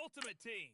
Ultimate Team.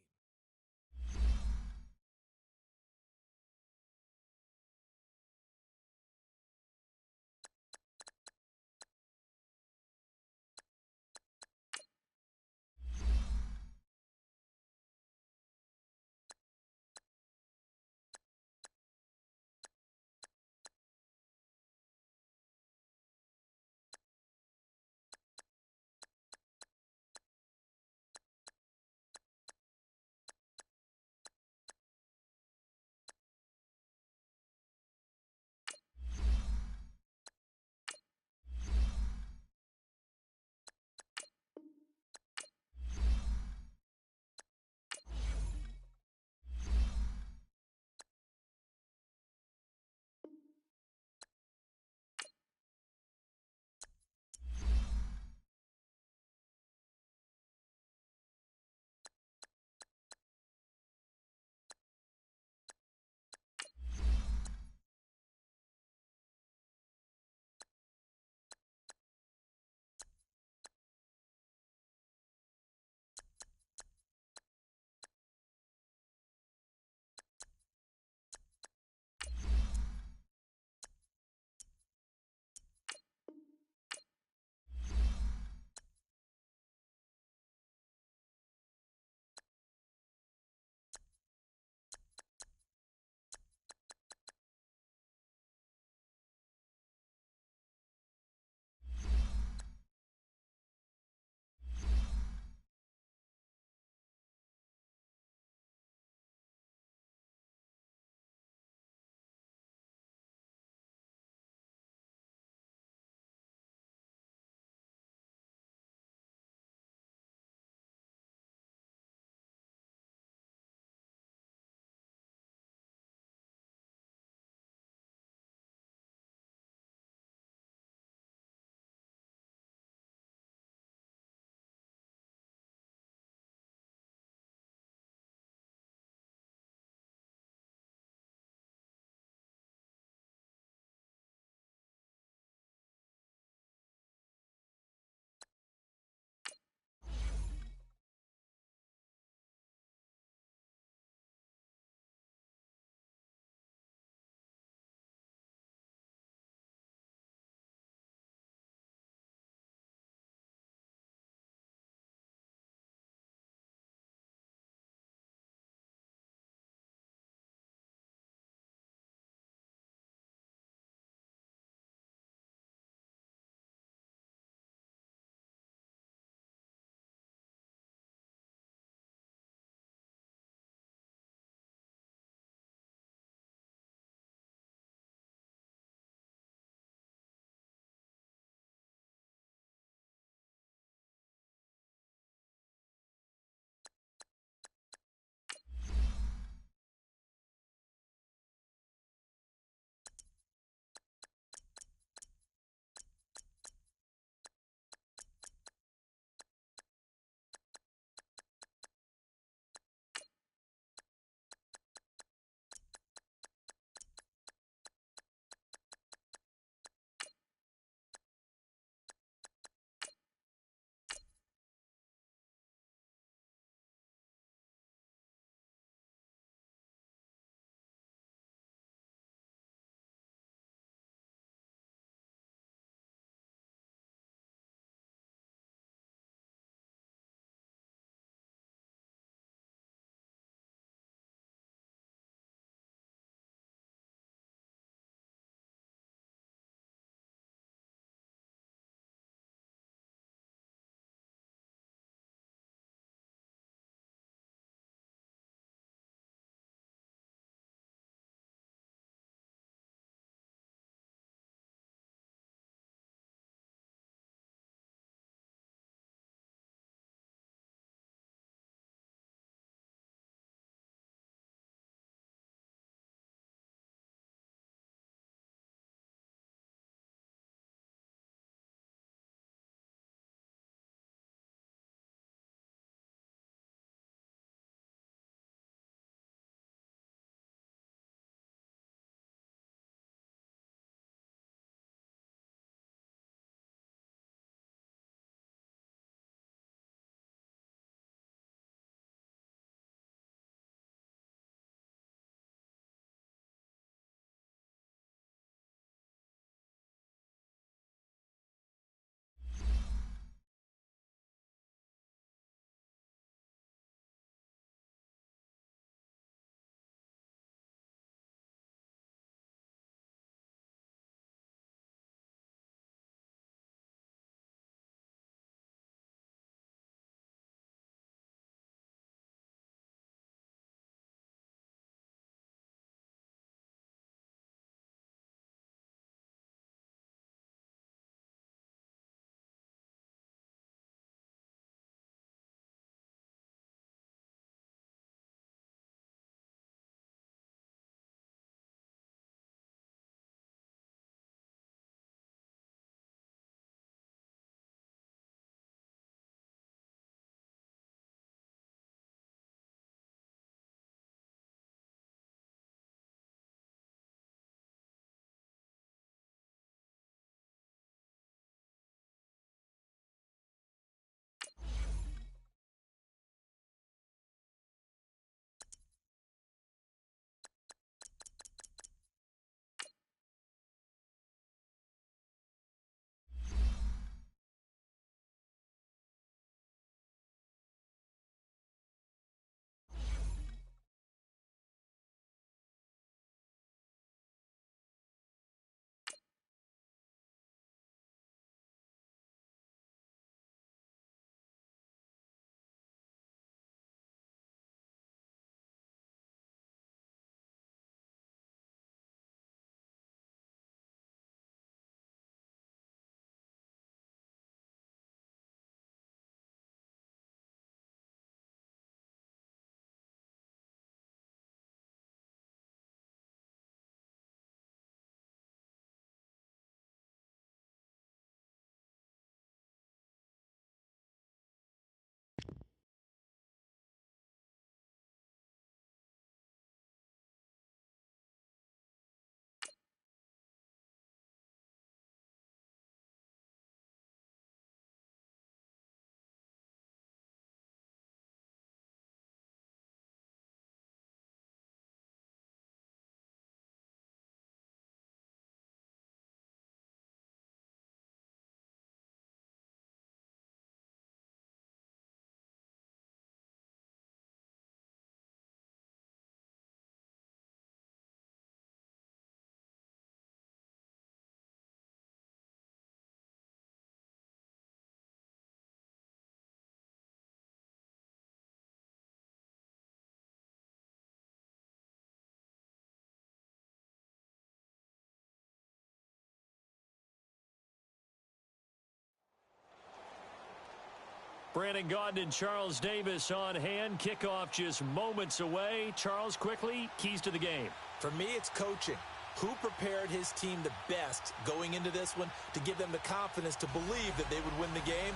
Brandon Gaudin and Charles Davis on hand. Kickoff just moments away. Charles, quickly, keys to the game. For me, it's coaching. Who prepared his team the best going into this one to give them the confidence to believe that they would win the game?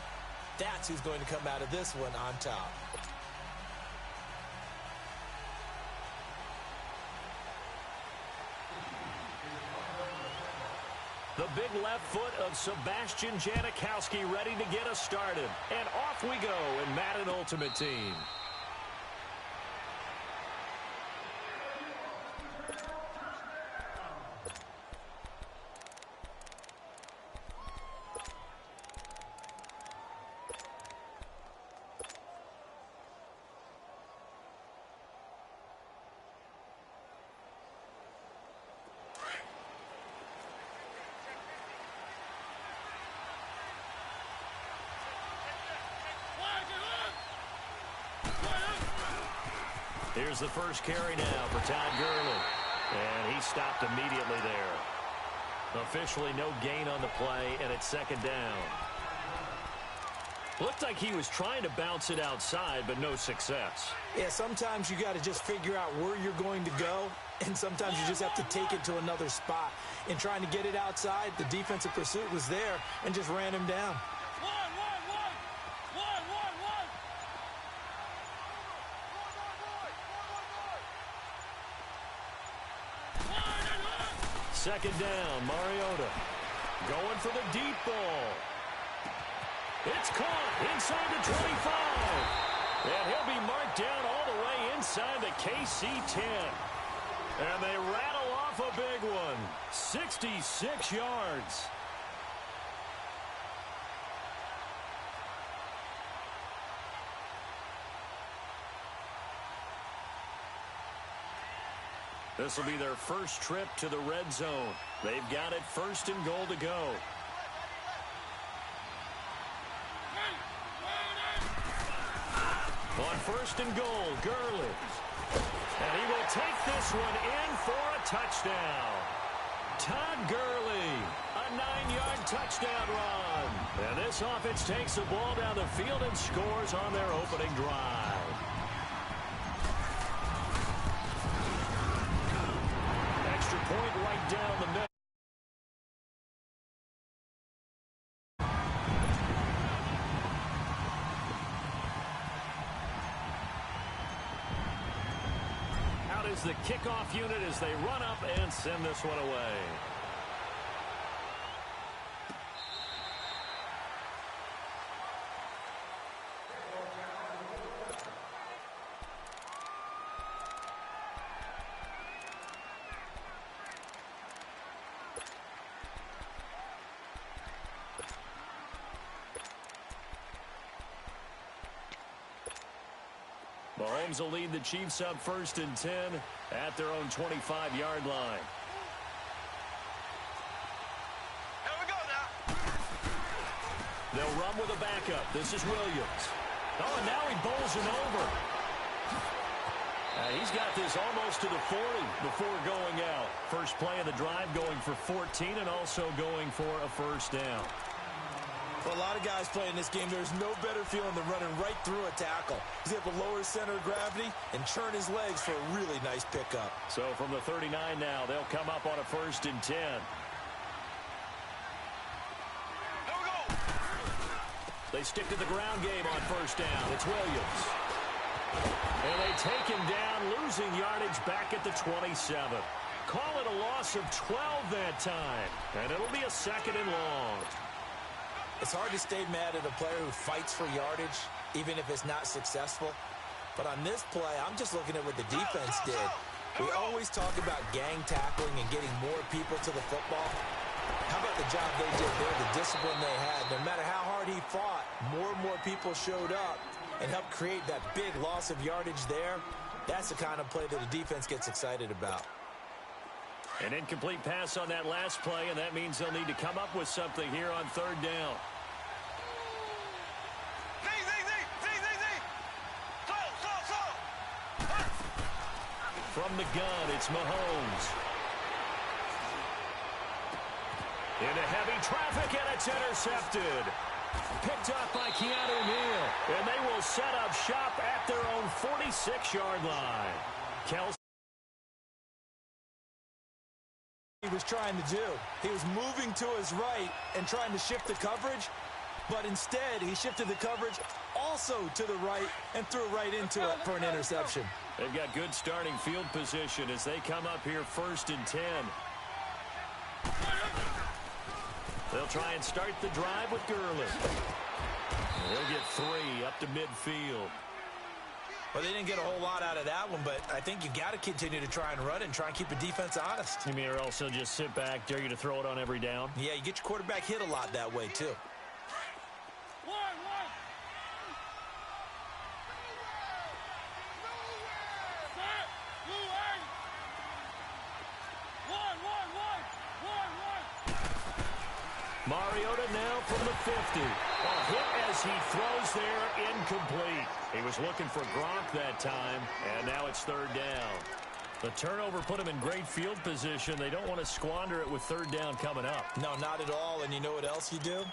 That's who's going to come out of this one on top. The big left foot of Sebastian Janikowski ready to get us started. And off we go in Madden Ultimate Team. Here's the first carry now for Todd Gurley. And he stopped immediately there. Officially no gain on the play, and it's second down. Looked like he was trying to bounce it outside, but no success. Yeah, sometimes you got to just figure out where you're going to go, and sometimes you just have to take it to another spot. In trying to get it outside, the defensive pursuit was there and just ran him down. Second down, Mariota going for the deep ball. It's caught inside the 25. And he'll be marked down all the way inside the KC 10. And they rattle off a big one. 66 yards. This will be their first trip to the red zone. They've got it first and goal to go. On first and goal, Gurley. And he will take this one in for a touchdown. Todd Gurley, a 9-yard touchdown run. And this offense takes the ball down the field and scores on their opening drive. Extra point right down the middle. Out is the kickoff unit as they run up and send this one away. Mahomes will lead the Chiefs up first and 10 at their own 25-yard line. Here we go now. They'll run with a backup. This is Williams. Oh, and now he bowls it over. He's got this almost to the 40 before going out. First play of the drive going for 14 and also going for a first down. For a lot of guys playing this game, there's no better feeling than running right through a tackle. He's able to lower his center of gravity and churn his legs for a really nice pickup. So from the 39 now, they'll come up on a first and 10. Here we go. They stick to the ground game on first down. It's Williams. And they take him down, losing yardage back at the 27. Call it a loss of 12 that time. And it'll be a second and long. It's hard to stay mad at a player who fights for yardage, even if it's not successful. But on this play, I'm just looking at what the defense did. We always talk about gang tackling and getting more people to the football. How about the job they did there, the discipline they had? No matter how hard he fought, more and more people showed up and helped create that big loss of yardage there. That's the kind of play that the defense gets excited about. An incomplete pass on that last play, and that means they'll need to come up with something here on third down. From the gun, it's Mahomes. Into heavy traffic, and it's intercepted. Picked up by Keanu Neal. And they will set up shop at their own 46-yard line. Kelsey. He was trying to do. He was moving to his right and trying to shift the coverage, but instead he shifted the coverage also to the right and threw right into it for an interception. They've got good starting field position as they come up here 1st and 10. They'll try and start the drive with Gurley. He'll get 3 up to midfield. Well, they didn't get a whole lot out of that one, but I think you got to continue to try and run it and try and keep the defense honest. You mean or else they'll just sit back, dare you to throw it on every down? Yeah, you get your quarterback hit a lot that way, too. Mariota now from the 50. A hit as he throws there, incomplete. He was looking for Gronk that time, and now it's 3rd down. The turnover put him in great field position. They don't want to squander it with 3rd down coming up. No, not at all, and you know what else you do?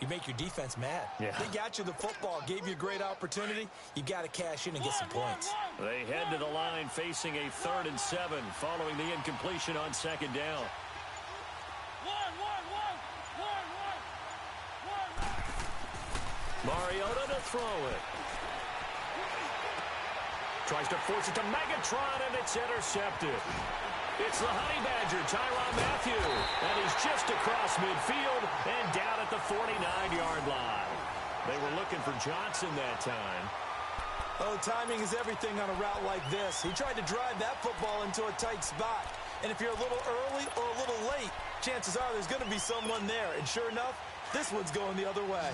You make your defense mad. Yeah. They got you the football, gave you a great opportunity. You got to cash in and get some points. They head to the line facing a 3rd and 7 following the incompletion on 2nd down. Mariota to throw it. Tries to force it to Megatron, and it's intercepted. It's the Honey Badger, Tyrann Mathieu, and he's just across midfield and down at the 49-yard line. They were looking for Johnson that time. Oh, timing is everything on a route like this. He tried to drive that football into a tight spot. And if you're a little early or a little late, chances are there's going to be someone there. And sure enough, this one's going the other way.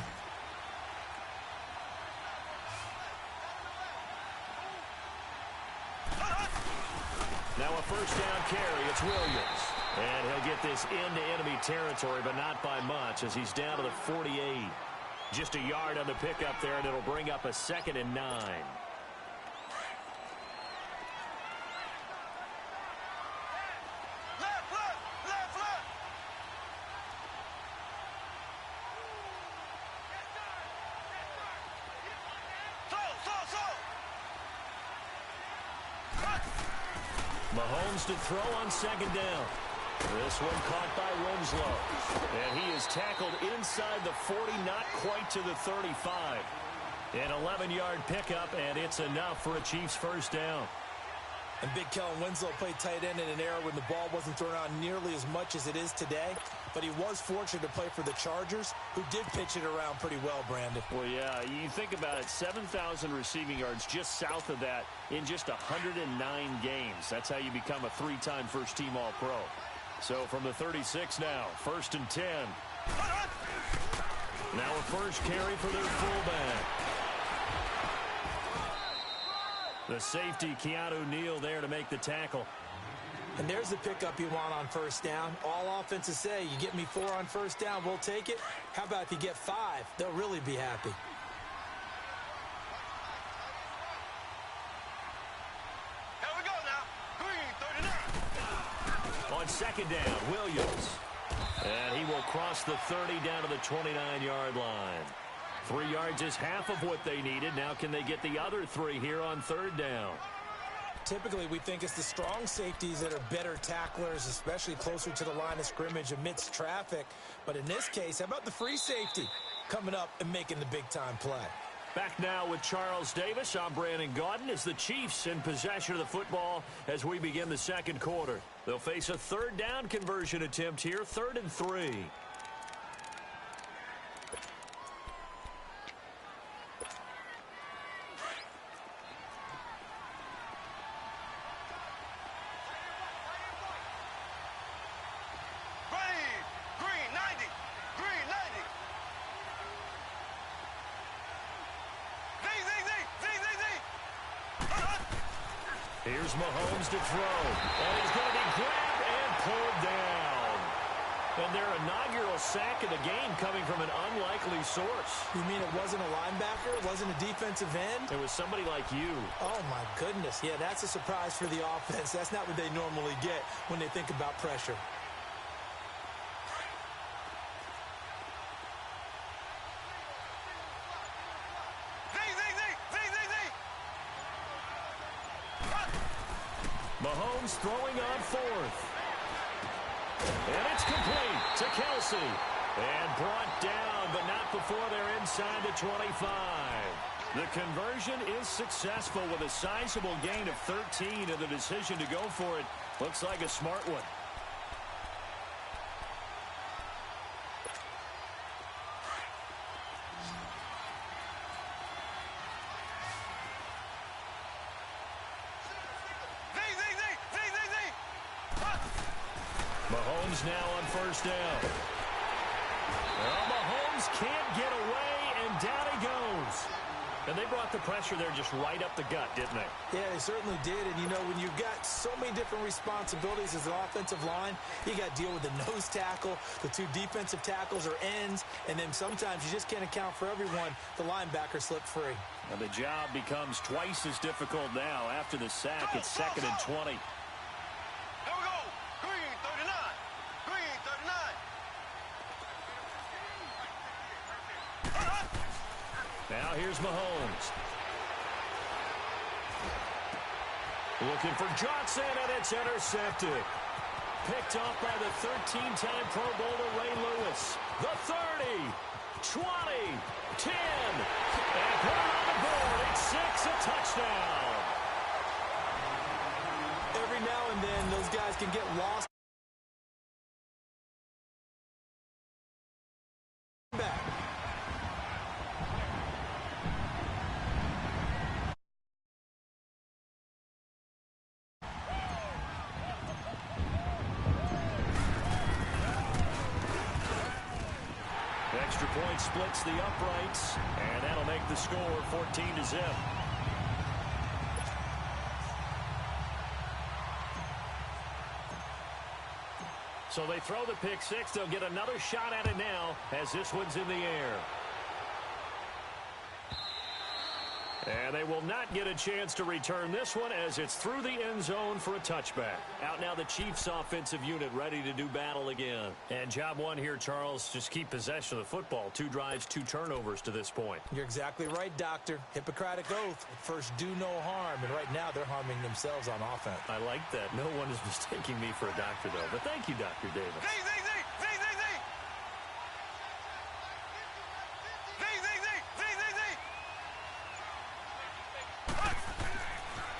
Now a 1st down carry. It's Williams. And he'll get this into enemy territory, but not by much as he's down to the 48. Just a yard on the pickup there, and it'll bring up a 2nd and 9. Mahomes to throw on 2nd down. This one caught by Winslow. And he is tackled inside the 40, not quite to the 35. An 11-yard pickup, and it's enough for a Chiefs 1st down. And Big Kellen Winslow played tight end in an era when the ball wasn't thrown out nearly as much as it is today. But he was fortunate to play for the Chargers, who did pitch it around pretty well, Brandon. Well, yeah, you think about it, 7,000 receiving yards just south of that in just 109 games. That's how you become a 3-time first-team All-Pro. So from the 36 now, 1st and 10. Now a first carry for their fullback. The safety, Keanu Neal, there to make the tackle. And there's the pickup you want on 1st down. All offenses say, you get me 4 on 1st down, we'll take it. How about if you get 5? They'll really be happy. Here we go now. Green, 39. On 2nd down, Williams. And he will cross the 30 down to the 29-yard line. 3 yards is half of what they needed. Now can they get the other 3 here on 3rd down? Typically, we think it's the strong safeties that are better tacklers, especially closer to the line of scrimmage amidst traffic. But in this case, how about the free safety coming up and making the big-time play? Back now with Charles Davis. I'm Brandon Gaudin as the Chiefs in possession of the football as we begin the 2nd quarter. They'll face a 3rd down conversion attempt here, 3rd and 3. Here's Mahomes to throw. And he's going to be grabbed and pulled down. And their inaugural sack of the game coming from an unlikely source. You mean it wasn't a linebacker? It wasn't a defensive end? It was somebody like you. Oh, my goodness. Yeah, that's a surprise for the offense. That's not what they normally get when they think about pressure. Mahomes throwing on fourth. And it's complete to Kelsey. And brought down, but not before they're inside the 25. The conversion is successful with a sizable gain of 13, and the decision to go for it looks like a smart one. Mahomes now on first down. Well, Mahomes can't get away, and down he goes. And they brought the pressure there just right up the gut, didn't they? Yeah, they certainly did. And, you know, when you've got so many different responsibilities as an offensive line, you got to deal with the nose tackle, the two defensive tackles or ends, and then sometimes you just can't account for everyone. The linebacker slipped free. And the job becomes twice as difficult now. After the sack, it's 2nd and 20. Now here's Mahomes. Looking for Johnson, and it's intercepted. Picked off by the 13-time Pro Bowler Ray Lewis. The 30, 20, 10, and put it on the board. It's 6, a touchdown. Every now and then, those guys can get lost. Back. Extra point splits the uprights, and that'll make the score 14-0. So they throw the pick six. They'll get another shot at it now as this one's in the air. And they will not get a chance to return this one as it's through the end zone for a touchback. Out now the Chiefs offensive unit ready to do battle again. And job one here, Charles, just keep possession of the football. 2 drives, 2 turnovers to this point. You're exactly right, Doctor. Hippocratic oath. First, do no harm. And right now, they're harming themselves on offense. I like that. No one is mistaking me for a doctor, though. But thank you, Dr. Davis.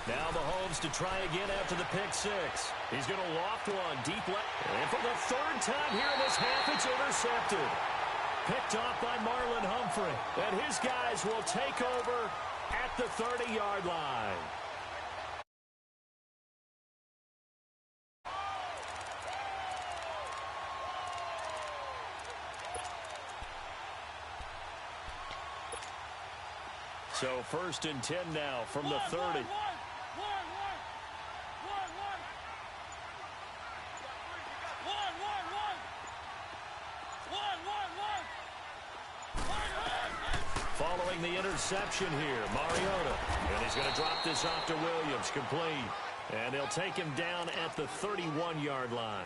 Now Mahomes to try again after the pick six. He's going to loft one deep left. And for the 3rd time here in this half, it's intercepted. Picked off by Marlon Humphrey. And his guys will take over at the 30-yard line. So 1st and 10 now from the 30. Following the interception here, Mariota. And he's going to drop this off to Williams, complete. And they'll take him down at the 31-yard line.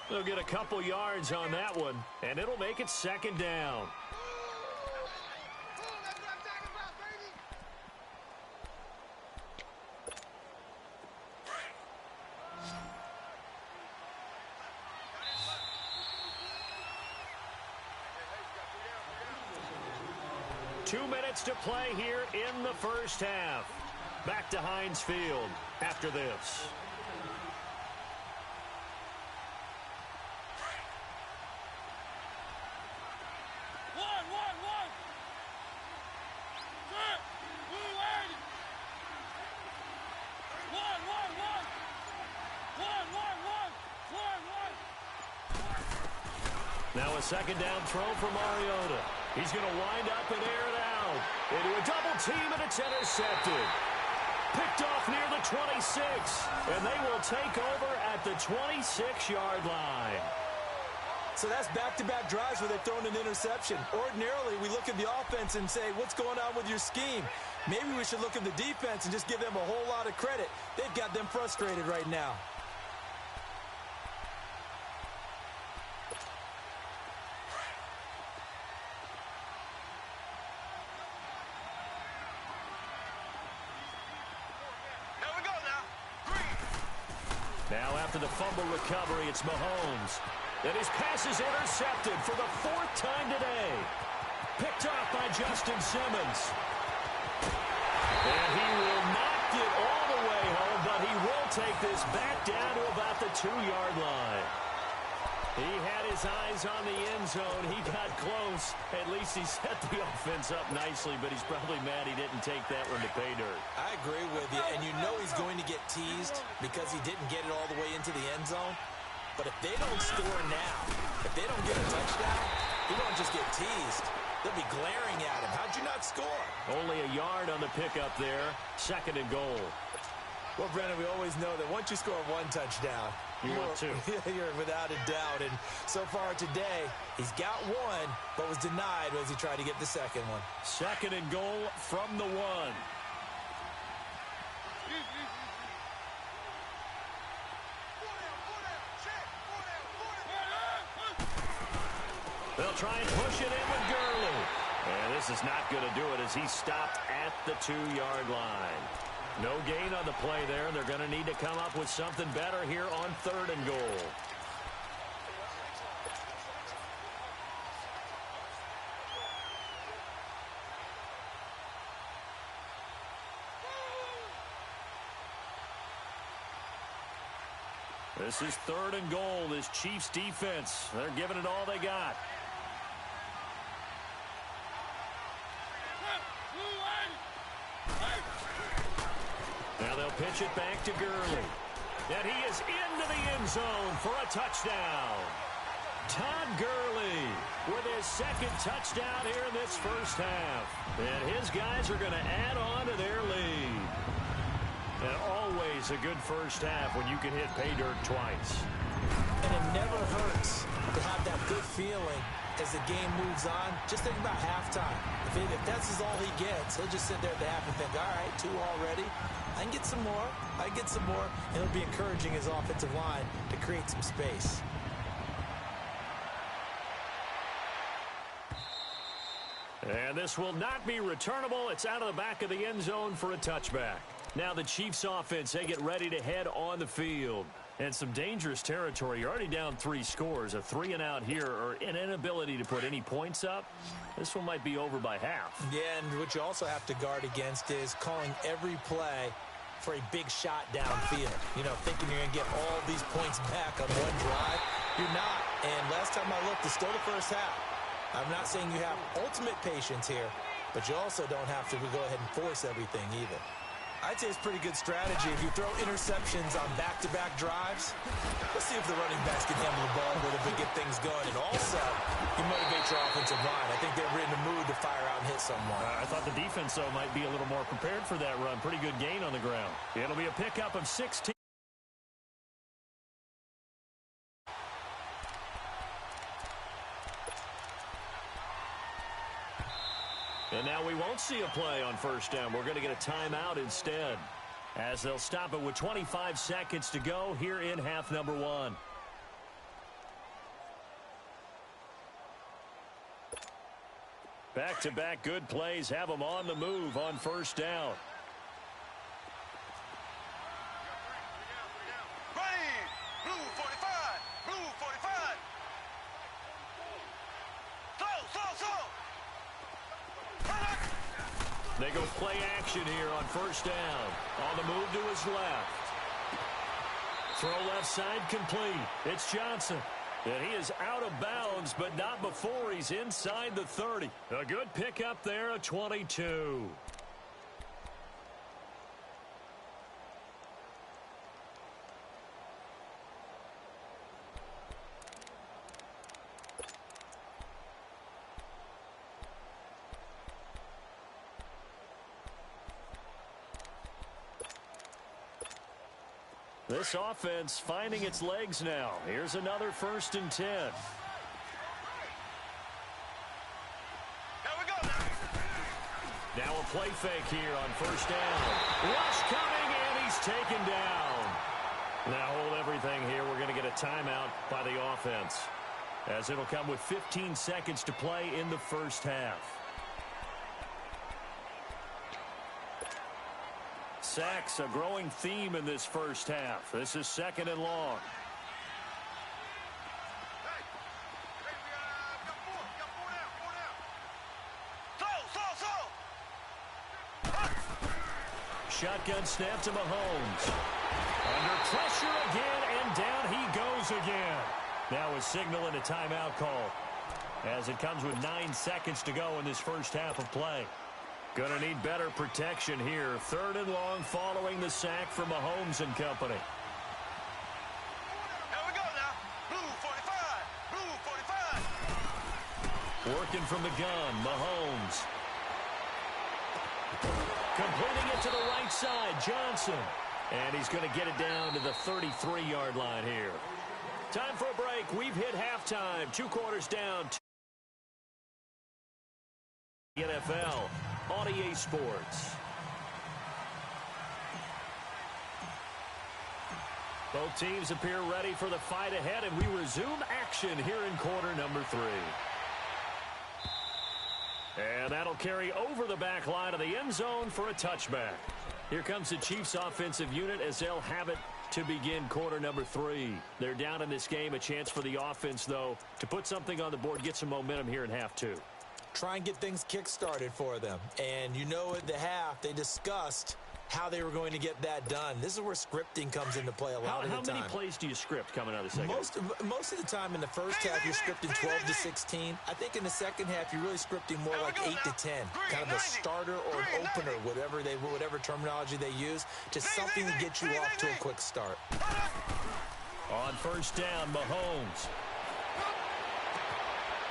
They'll get a couple yards on that one, and it'll make it 2nd down. Two minutes to play here in the first half. Back to Heinz Field after this. Now a 2nd down throw for Mariota. He's going to wind up and air it out. Into a double team, and it's intercepted. Picked off near the 26, and they will take over at the 26-yard line. So that's back-to-back drives where they've thrown an interception. Ordinarily, we look at the offense and say, what's going on with your scheme? Maybe we should look at the defense and just give them a whole lot of credit. They've got them frustrated right now. Now after the fumble recovery, it's Mahomes. And his pass is intercepted for the 4th time today. Picked off by Justin Simmons. And he will not get all the way home, but he will take this back down to about the 2-yard line. He had his eyes on the end zone. He got close. At least he set the offense up nicely, but he's probably mad he didn't take that one to pay dirt. I agree with you, and you know he's going to get teased because he didn't get it all the way into the end zone. But if they don't score now, if they don't get a touchdown, he won't just get teased. They'll be glaring at him. How'd you not score? Only a yard on the pickup there. 2nd and goal. Well, Brennan, we always know that once you score 1 touchdown, you want 2. You're without a doubt. And so far today, he's got 1, but was denied as he tried to get the 2nd one. 2nd and goal from the 1. They'll try and push it in with Gurley. And this is not going to do it as he stopped at the 2-yard line. No gain on the play there. They're going to need to come up with something better here on 3rd and goal. This is 3rd and goal. This Chiefs defense, they're giving it all they got. Now they'll pitch it back to Gurley. And he is into the end zone for a touchdown. Todd Gurley with his 2nd touchdown here in this first half. And his guys are going to add on to their lead. And always a good first half when you can hit pay dirt twice. And it never hurts to have that good feeling as the game moves on. Just think about halftime. If that's all he gets, he'll just sit there at the half and think, all right, 2 already. I can get some more. I can get some more. And it'll be encouraging his offensive line to create some space. And this will not be returnable. It's out of the back of the end zone for a touchback. Now the Chiefs offense, they get ready to head on the field. And some dangerous territory. You're already down 3 scores. A 3-and-out here or an inability to put any points up. This one might be over by half. Yeah, and what you also have to guard against is calling every play for a big shot downfield. You know, thinking you're going to get all these points back on one drive. You're not. And last time I looked, it's still the first half. I'm not saying you have ultimate patience here, but you also don't have to go ahead and force everything either. I'd say it's pretty good strategy. If you throw interceptions on back-to-back drives, let's see if the running backs can handle the ball a little bit, get things going. And also, you motivate your offensive line. I think they're in the mood to fire out and hit someone. I thought the defense, though, might be a little more prepared for that run. Pretty good gain on the ground. It'll be a pickup of 16. And now we won't see a play on first down. We're going to get a timeout instead, as they'll stop it with 25 seconds to go here in half number 1. Back-to-back good plays have them on the move on first down. Blue 45. Blue 45. Slow. They go play action here on first down. On the move to his left. Throw left side complete. It's Johnson. And he is out of bounds, but not before he's inside the 30. A good pickup there, a 22. This offense finding its legs now. Here's another 1st and 10. Here we go now. Now a play fake here on first down. Rush coming, and he's taken down. Now hold everything here. We're going to get a timeout by the offense, as it'll come with 15 seconds to play in the first half. Sacks, a growing theme in this first half. This is 2nd and long. Shotgun snap to Mahomes. Under pressure again, and down he goes again. Now a signal and a timeout call, as it comes with 9 seconds to go in this first half of play. Going to need better protection here. 3rd and long following the sack from Mahomes and company. Here we go now. Blue 45. Blue 45. Working from the gun, Mahomes. Completing it to the right side, Johnson. And he's going to get it down to the 33-yard line here. Time for a break. We've hit halftime. 2 quarters down. NFL on EA Sports. Both teams appear ready for the fight ahead, and we resume action here in quarter number 3. And that'll carry over the back line of the end zone for a touchback. Here comes the Chiefs offensive unit as they'll have it to begin quarter number 3. They're down in this game. A chance for the offense, though, to put something on the board, get some momentum here in half 2. Try and get things kick-started for them. And you know at the half, they discussed how they were going to get that done. This is where scripting comes into play a lot of the time. How many plays do you script coming out of the second? Most of the time in the first half, you're scripting 12 to 16. I think in the second half, you're really scripting more like 8 to 10. Kind of a starter or an opener, whatever terminology they use. Just something to get you off to a quick start. On first down, Mahomes.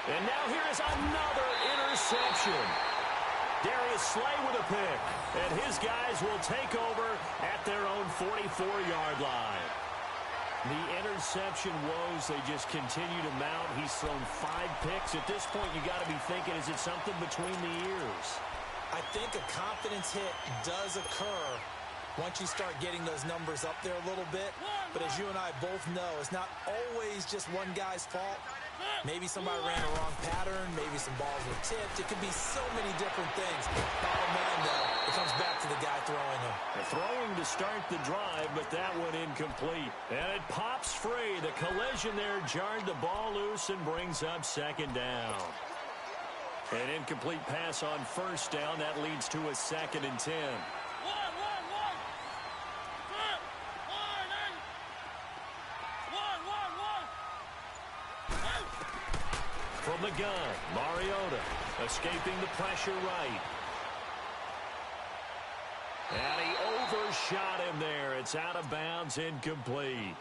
And now here is another interception. Darius Slay with a pick. And his guys will take over at their own 44-yard line. The interception woes, they just continue to mount. He's thrown 5 picks. At this point, you got to be thinking, is it something between the ears? I think a confidence hit does occur once you start getting those numbers up there a little bit. But as you and I both know, it's not always just one guy's fault. Maybe somebody ran a wrong pattern. Maybe some balls were tipped. It could be so many different things. Bottom line, though, it comes back to the guy throwing them. Throwing to start the drive, but that one incomplete. And it pops free. The collision there jarred the ball loose and brings up 2nd down. An incomplete pass on first down. That leads to a 2nd and 10. From the gun, Mariota escaping the pressure right. And he overshot him there. It's out of bounds, incomplete.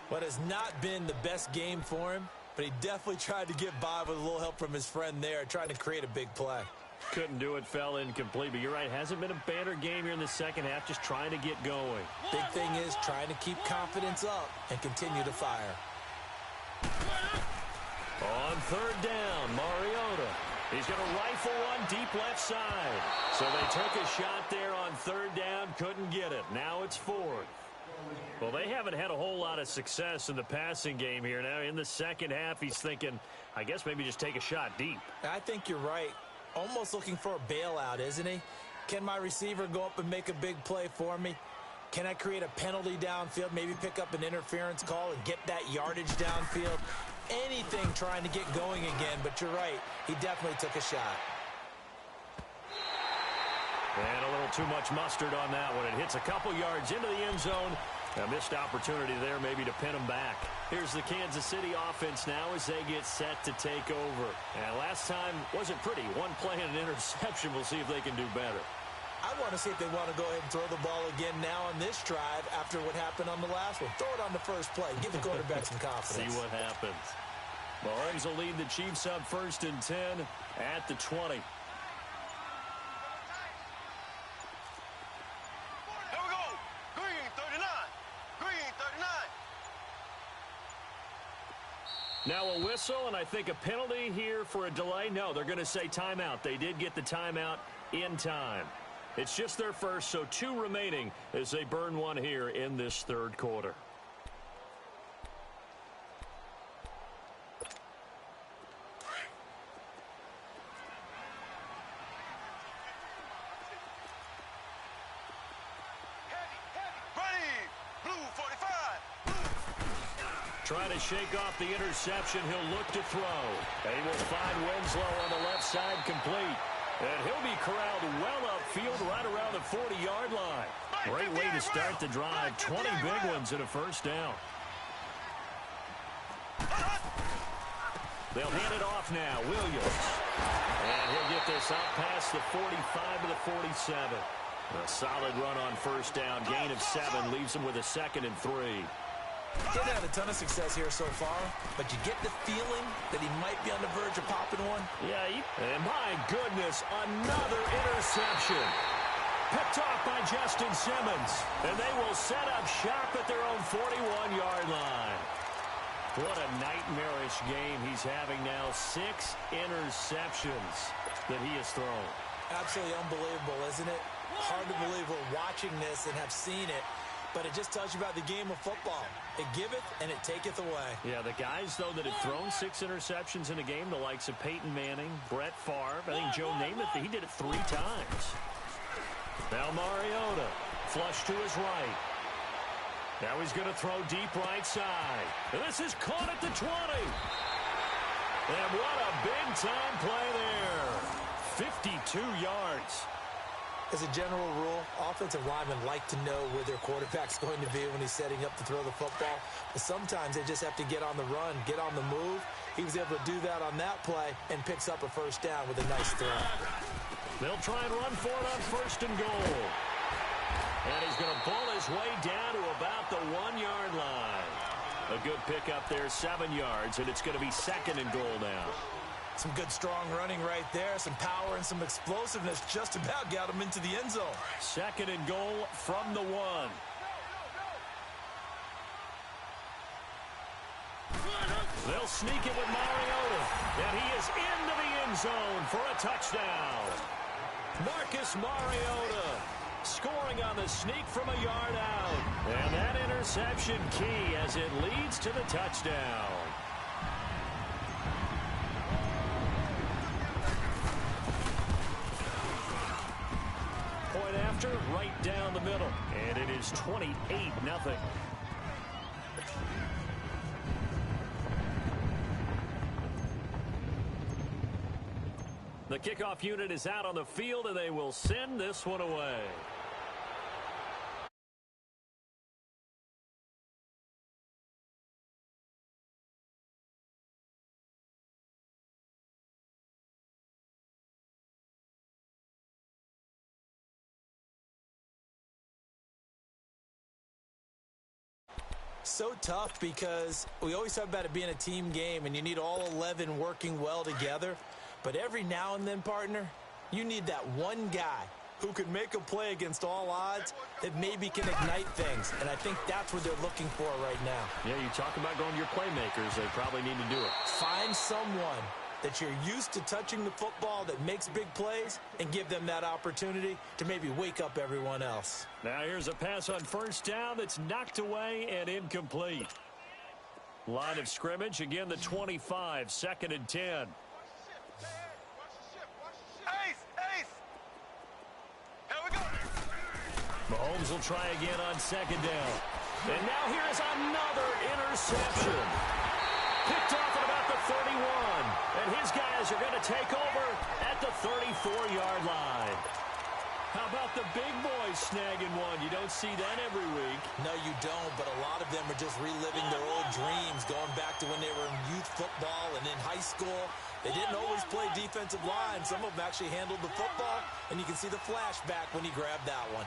What has not been the best game for him, but he definitely tried to get by with a little help from his friend there, trying to create a big play. Couldn't do it, fell incomplete. But you're right, hasn't been a banner game here in the second half, just trying to get going. Big thing is trying to keep confidence up and continue to fire. On third down, Mariota. He's going to rifle one deep left side. So they took a shot there on third down, couldn't get it. Now it's 4th. Well, they haven't had a whole lot of success in the passing game here. Now in the second half, he's thinking, I guess maybe just take a shot deep. I think you're right. Almost looking for a bailout, isn't he? Can my receiver go up and make a big play for me? Can I create a penalty downfield, maybe pick up an interference call and get that yardage downfield? Anything trying to get going again, but you're right. He definitely took a shot. And a little too much mustard on that one. It hits a couple yards into the end zone. A missed opportunity there maybe to pin him back. Here's the Kansas City offense now as they get set to take over. And last time wasn't pretty. One play and an interception. We'll see if they can do better. I want to see if they want to go ahead and throw the ball again now on this drive after what happened on the last one. Throw it on the first play. Give the quarterback some confidence. See what happens. Mahomes will lead the Chiefs up 1st and 10 at the 20. Here we go. Green 39. Green 39. Now a whistle, and I think a penalty here for a delay. No, they're going to say timeout. They did get the timeout in time. It's just their first, so 2 remaining as they burn one here in this third quarter. Trying to shake off the interception. He'll look to throw. They will find Winslow on the left side complete. And he'll be corralled well upfield right around the 40-yard line. Great way to start the drive. 20 big ones and a first down. They'll hand it off now. Williams. And he'll get this out past the 45 to the 47. A solid run on first down. Gain of 7 leaves him with a 2nd and 3. He hasn't had a ton of success here so far, but you get the feeling that he might be on the verge of popping one. Yeah, and my goodness, another interception. Picked off by Justin Simmons. And they will set up shop at their own 41-yard line. What a nightmarish game he's having now. 6 interceptions that he has thrown. Absolutely unbelievable, isn't it? Hard to believe we're watching this and have seen it. But it just tells you about the game of football. It giveth and it taketh away. Yeah, the guys, though, that have thrown 6 interceptions in a game, the likes of Peyton Manning, Brett Favre, I think Joe Namath, he did it 3 times. Now Mariota, flush to his right. Now he's going to throw deep right side. And this is caught at the 20. And what a big-time play there. 52 yards. As a general rule, offensive linemen like to know where their quarterback's going to be when he's setting up to throw the football. But sometimes they just have to get on the run, get on the move. He was able to do that on that play and picks up a first down with a nice throw. They'll try and run for it on 1st and goal. And he's going to pull his way down to about the 1-yard line. A good pickup there, 7 yards, and it's going to be 2nd and goal now. Some good, strong running right there. Some power and some explosiveness just about got him into the end zone. 2nd and goal from the 1. They'll sneak it with Mariota. And he is into the end zone for a touchdown. Marcus Mariota scoring on the sneak from a yard out. And that interception key as it leads to the touchdown. Point after, right down the middle. And it is 28-0. The kickoff unit is out on the field, and they will send this one away. So tough because we always talk about it being a team game and you need all 11 working well together. But every now and then, partner, you need that one guy who can make a play against all odds that maybe can ignite things. And I think that's what they're looking for right now. Yeah, you talk about going to your playmakers. They probably need to do it. Find someone that you're used to touching the football that makes big plays and give them that opportunity to maybe wake up everyone else. Now here's a pass on 1st down that's knocked away and incomplete. Line of scrimmage, again the 25, 2nd and 10. Mahomes will try again on 2nd down. And now here's another interception. Picked off at about the 31. And his guys are going to take over at the 34-yard line. How about the big boys snagging one? You don't see that every week. No, you don't, but a lot of them are just reliving their old dreams, going back to when they were in youth football and in high school. They didn't always play defensive line. Some of them actually handled the football, and you can see the flashback when he grabbed that one.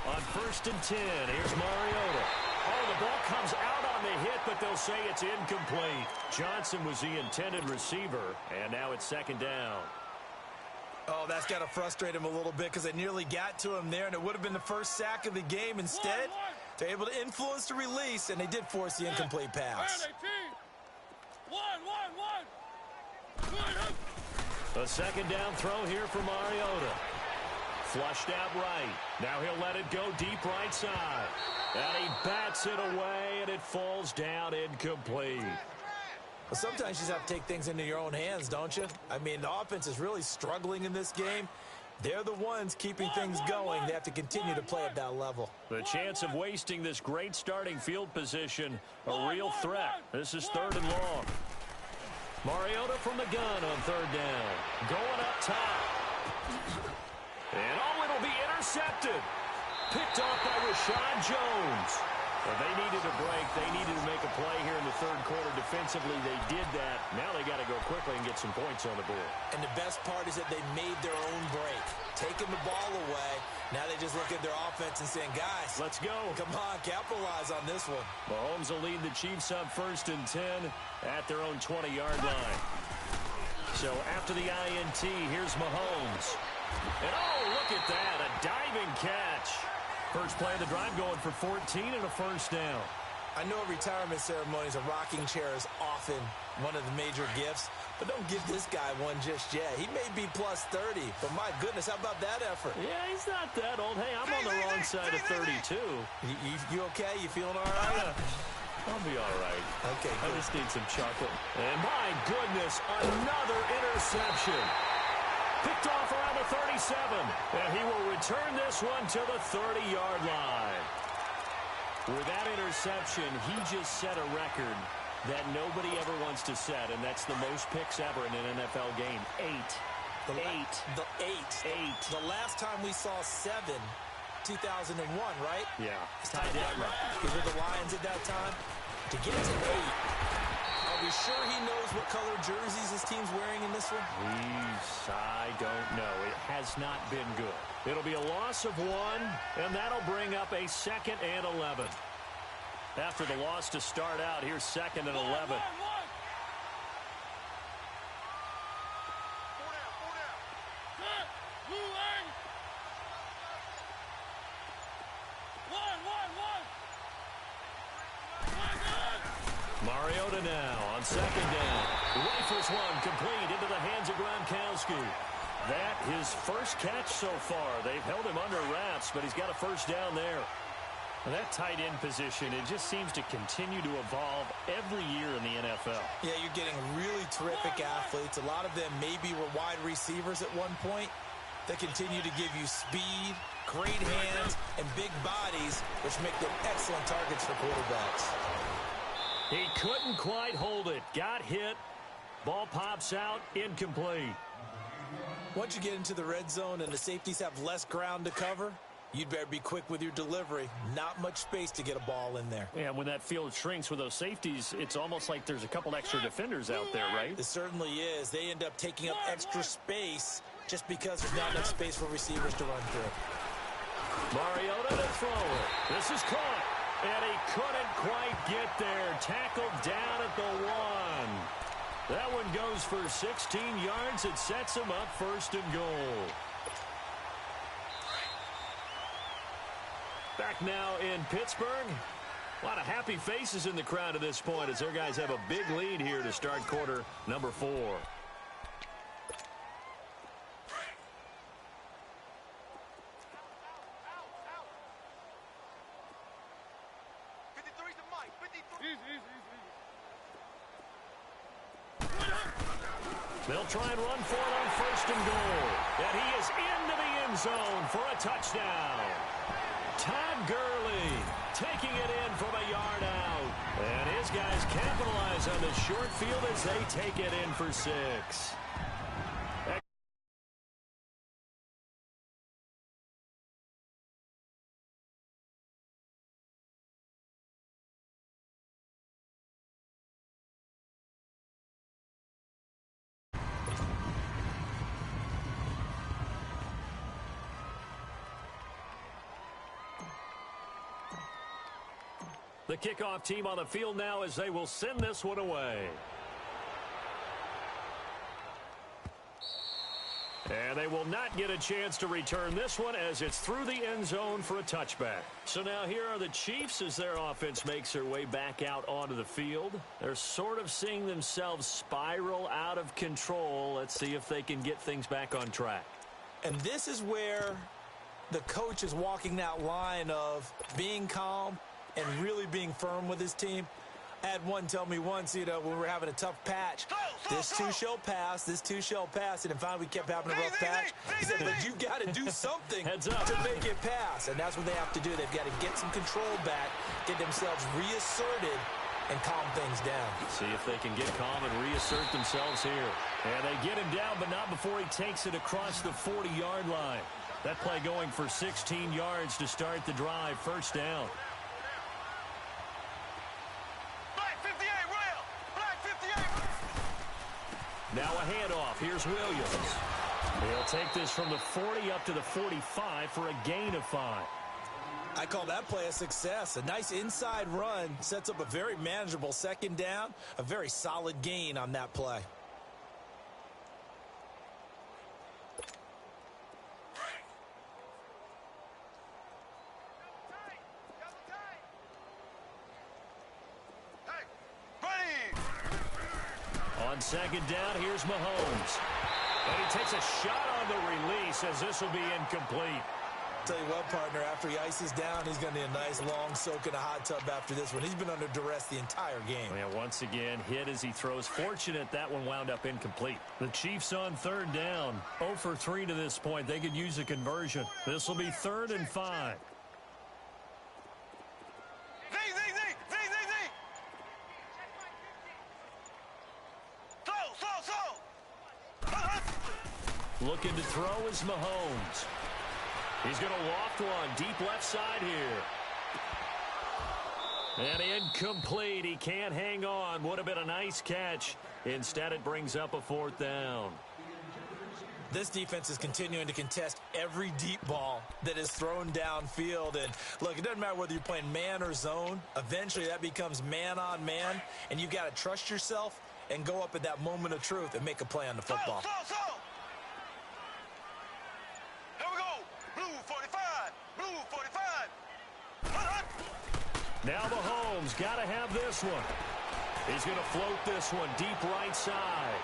On 1st and 10, here's Mariota. Oh, the ball comes out on the hit, but they'll say it's incomplete. Johnson was the intended receiver, and now it's 2nd down. Oh, that's got to frustrate him a little bit because they nearly got to him there, and it would have been the first sack of the game. Instead, they're able to influence the release, and they did force the incomplete pass. A 2nd down throw here for Mariota. Flushed out right. Now he'll let it go deep right side. And he bats it away, and it falls down incomplete. Well, sometimes you just have to take things into your own hands, don't you? I mean, the offense is really struggling in this game. They're the ones keeping things going. They have to continue to play at that level. The chance of wasting this great starting field position, a real threat. This is 3rd and long. Mariota from the gun on 3rd down. Going up top. And it'll be intercepted. Picked off by Rashad Jones. Well, they needed a break. They needed to make a play here in the 3rd quarter. Defensively, they did that. Now they got to go quickly and get some points on the board. And the best part is that they made their own break. Taking the ball away. Now they just look at their offense and saying, guys, let's go. Come on, capitalize on this one. Mahomes will lead the Chiefs up 1st and 10 at their own 20-yard line. So after the INT, here's Mahomes. And look at that, a diving catch. First play of the drive going for 14 and a 1st down. I know retirement ceremonies, a rocking chair is often one of the major gifts, but don't give this guy one just yet. He may be plus 30, but my goodness, how about that effort? Yeah, he's not that old. Hey, I'm on the wrong side of 32. You okay? You feeling all right? I'll be all right. Okay, good. I just need some chocolate. And my goodness, another interception. Picked off around the 37, and he will return this one to the 30-yard line. With that interception, he just set a record that nobody ever wants to set, and that's the most picks ever in an NFL game. 8. The last time we saw 7, 2001, right? Yeah. Tied that right. He was with the Lions at that time. To get to 8. Are we sure he knows what color jerseys his team's wearing in this one? I don't know. It has not been good. It'll be a loss of 1, and that'll bring up a 2nd and 11. After the loss to start out, here's 2nd and 11. Mariota now on 2nd down. Rifles one complete into the hands of Gronkowski. That his first catch so far. They've held him under wraps, but he's got a 1st down there. And that tight end position, it just seems to continue to evolve every year in the NFL. Yeah, you're getting really terrific athletes. A lot of them maybe were wide receivers at one point. They continue to give you speed, great hands, and big bodies, which make them excellent targets for quarterbacks. He couldn't quite hold it. Got hit. Ball pops out. Incomplete. Once you get into the red zone and the safeties have less ground to cover, you'd better be quick with your delivery. Not much space to get a ball in there. Yeah, when that field shrinks with those safeties, it's almost like there's a couple extra defenders out there, right? It certainly is. They end up taking up extra space just because there's not enough space for receivers to run through. Mariota to throw it. This is caught. And he couldn't quite get there. Tackled down at the 1. That one goes for 16 yards. It sets him up 1st and goal. Back now in Pittsburgh. A lot of happy faces in the crowd at this point as their guys have a big lead here to start quarter number 4. 53's the mic. 53. They'll try and run for it on 1st and goal. And he is into the end zone for a touchdown. Todd Gurley taking it in from a yard out. And his guys capitalize on the short field as they take it in for 6. The kickoff team on the field now as they will send this one away. And they will not get a chance to return this one as it's through the end zone for a touchback. So now here are the Chiefs as their offense makes their way back out onto the field. They're sort of seeing themselves spiral out of control. Let's see if they can get things back on track. And this is where the coach is walking that line of being calm and really being firm with his team. Had one tell me once, when we were having a tough patch, this too shall pass, this too shall pass. And finally we kept having a rough patch. He said, but you got to do something to make it pass. And that's what they have to do. They've got to get some control back, get themselves reasserted, and calm things down. See if they can get calm and reassert themselves here. And they get him down, but not before he takes it across the 40-yard line. That play going for 16 yards to start the drive. First down. Now a handoff. Here's Williams. He'll take this from the 40 up to the 45 for a gain of 5. I call that play a success. A nice inside run sets up a very manageable second down. A very solid gain on that play. On second down, here's Mahomes. And he takes a shot on the release as this will be incomplete. Tell you what, partner, after he ices down, he's going to need a nice long soak in a hot tub after this one. He's been under duress the entire game. Yeah, once again, hit as he throws. Fortunate that one wound up incomplete. The Chiefs on third down. 0 for 3 to this point. They could use a conversion. This will be 3rd and 5. Looking to throw is Mahomes. He's going to loft one deep left side here. And incomplete. He can't hang on. Would have been a nice catch. Instead, it brings up a 4th down. This defense is continuing to contest every deep ball that is thrown downfield. And, look, it doesn't matter whether you're playing man or zone. Eventually, that becomes man on man. And you've got to trust yourself and go up at that moment of truth and make a play on the football. Now Mahomes got to have this one. He's going to float this one deep right side.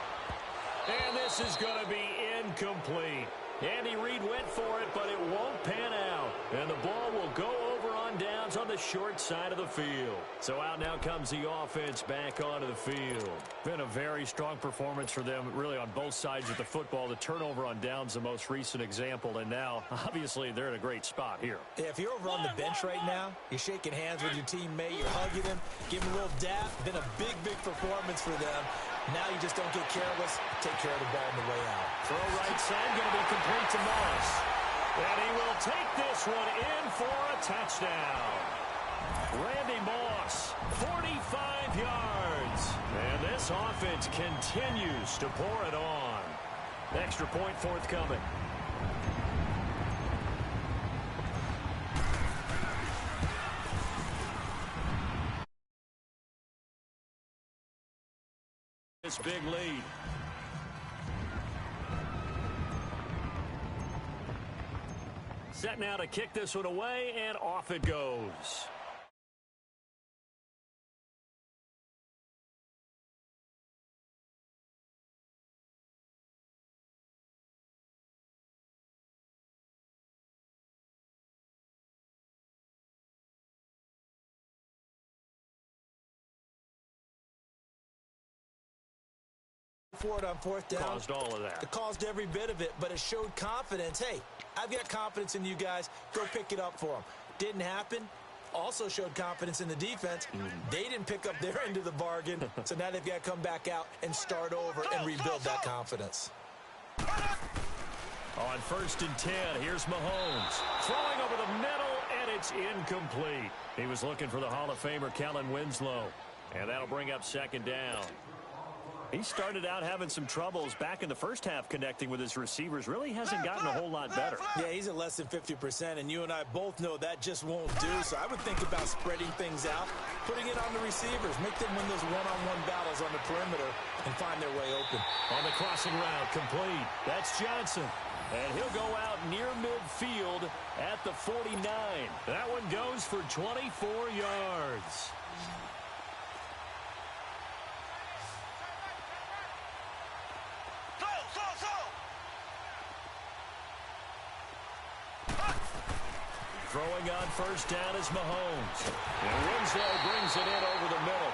And this is going to be incomplete. Andy Reid went for it, but it won't pan out. And the ball will go over on downs on the short side of the field. So out now comes the offense back onto the field. Been a very strong performance for them, really, on both sides of the football. The turnover on downs, the most recent example. And now, obviously, they're in a great spot here. Yeah, if you're over on the bench right now, you're shaking hands with your teammate, you're hugging him, giving him a little dap. Been a big, big performance for them. Now you just don't get careless. Take care of the ball on the way out. Throw right side, going to be complete to Moss. And he will take this one in for a touchdown. Randy Moss, 45 yards. And this offense continues to pour it on. Extra point forthcoming. This big lead. Set now to kick this one away, and off it goes. Forward on 4th down. Caused all of that. It caused every bit of it, but it showed confidence. Hey, I've got confidence in you guys. Go pick it up for them. Didn't happen. Also showed confidence in the defense. They didn't pick up their end of the bargain, so now they've got to come back out and start over and rebuild that confidence. On 1st and 10, here's Mahomes. Throwing over the middle, and it's incomplete. He was looking for the Hall of Famer, Kellen Winslow. And that'll bring up 2nd down. He started out having some troubles back in the first half connecting with his receivers. Really hasn't gotten a whole lot better. Yeah, he's at less than 50%, and you and I both know that just won't do. So I would think about spreading things out, putting it on the receivers, make them win those one-on-one battles on the perimeter and find their way open. On the crossing route, complete. That's Johnson. And he'll go out near midfield at the 49. That one goes for 24 yards. Throwing on 1st down is Mahomes. And Winslow brings it in over the middle.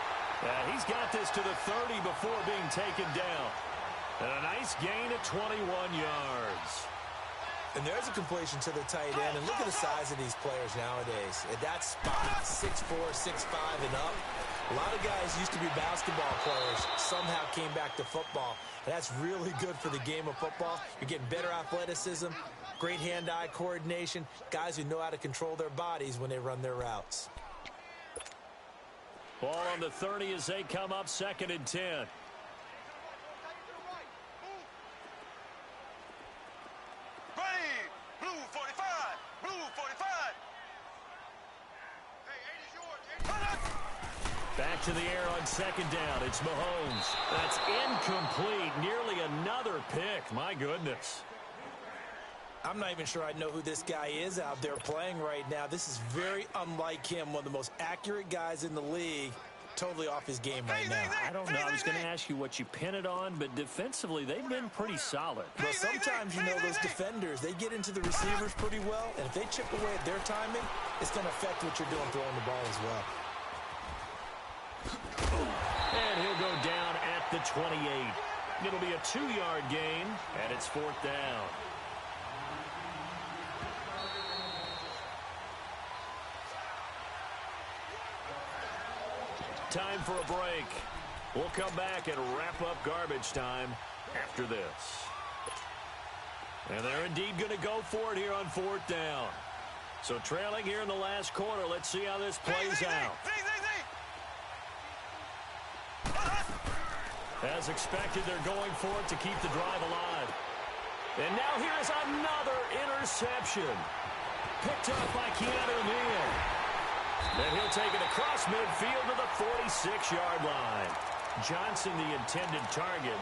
He's got this to the 30 before being taken down. And a nice gain at 21 yards. And there's a completion to the tight end. And look at the size of these players nowadays. At that spot, 6'4", 6'5", and up. A lot of guys used to be basketball players, somehow came back to football. And that's really good for the game of football. You're getting better athleticism, great hand-eye coordination, guys who know how to control their bodies when they run their routes. Ball on the 30 as they come up 2nd and 10. Back to the air on 2nd down. It's Mahomes. That's incomplete. Nearly another pick. My goodness. I'm not even sure I know who this guy is out there playing right now. This is very unlike him, one of the most accurate guys in the league. Totally off his game right now. I don't know. I was going to ask you what you pin it on, but defensively, they've been pretty solid. Well, sometimes, you know, those defenders, they get into the receivers pretty well, and if they chip away at their timing, it's going to affect what you're doing throwing the ball as well. And he'll go down at the 28. It'll be a 2-yard gain, and it's 4th down. Time for a break. We'll come back and wrap up garbage time after this. And they're indeed going to go for it here on 4th down. So trailing here in the last quarter, let's see how this plays out. As expected, they're going for it to keep the drive alive. And now here is another interception. Picked up by Keanu Neal. And he'll take it across midfield to the 46-yard line. Johnson, the intended target.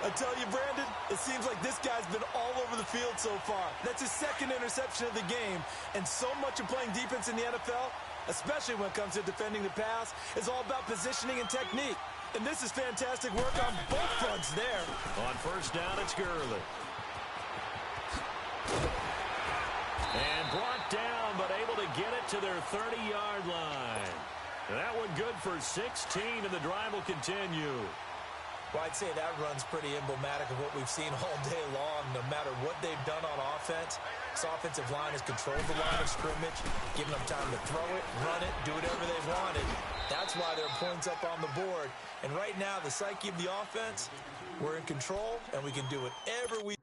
I tell you, Brandon, it seems like this guy's been all over the field so far. That's his 2nd interception of the game. And so much of playing defense in the NFL, especially when it comes to defending the pass, is all about positioning and technique. And this is fantastic work on both fronts there. On 1st down, it's Gurley. And brought down, but able to get it to their 30-yard line. That one good for 16, and the drive will continue. Well, I'd say that run's pretty emblematic of what we've seen all day long. No matter what they've done on offense, this offensive line has controlled the line of scrimmage, giving them time to throw it, run it, do whatever they wanted. That's why there are points up on the board. And right now, the psyche of the offense, we're in control, and we can do whatever we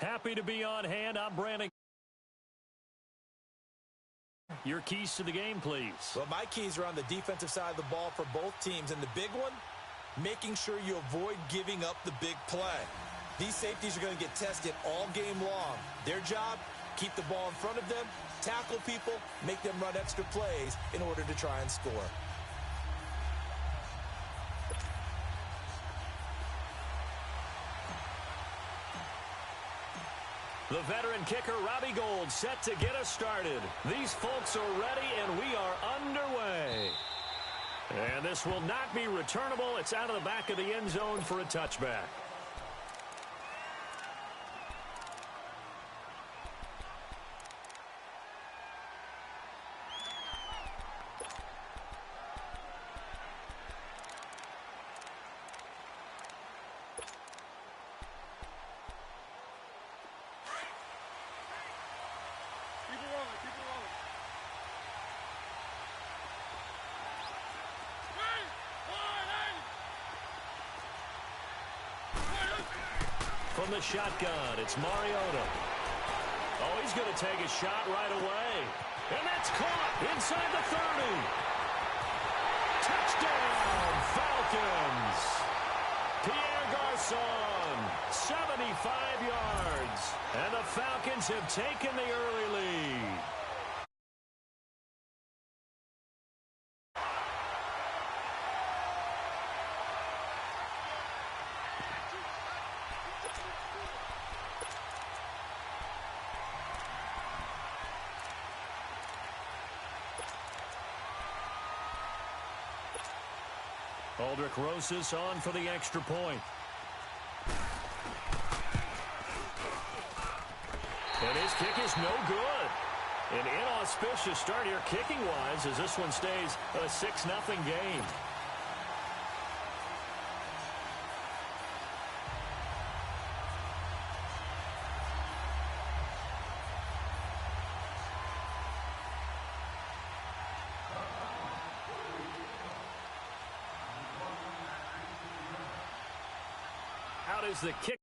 Happy to be on hand. I'm Brandon. Your keys to the game, please. Well, my keys are on the defensive side of the ball for both teams. And the big one, making sure you avoid giving up the big play. These safeties are going to get tested all game long. Their job, keep the ball in front of them, tackle people, make them run extra plays in order to try and score. The veteran kicker, Robbie Gould, set to get us started. These folks are ready, and we are underway. And this will not be returnable. It's out of the back of the end zone for a touchback. From the shotgun, it's Mariota. Oh, he's going to take a shot right away. And that's caught inside the 30. Touchdown, Falcons. Pierre Garçon, 75 yards. And the Falcons have taken the early lead. Aldrich Rosas on for the extra point. And his kick is no good. An inauspicious start here kicking-wise as this one stays a 6-0 game. Out is the kick.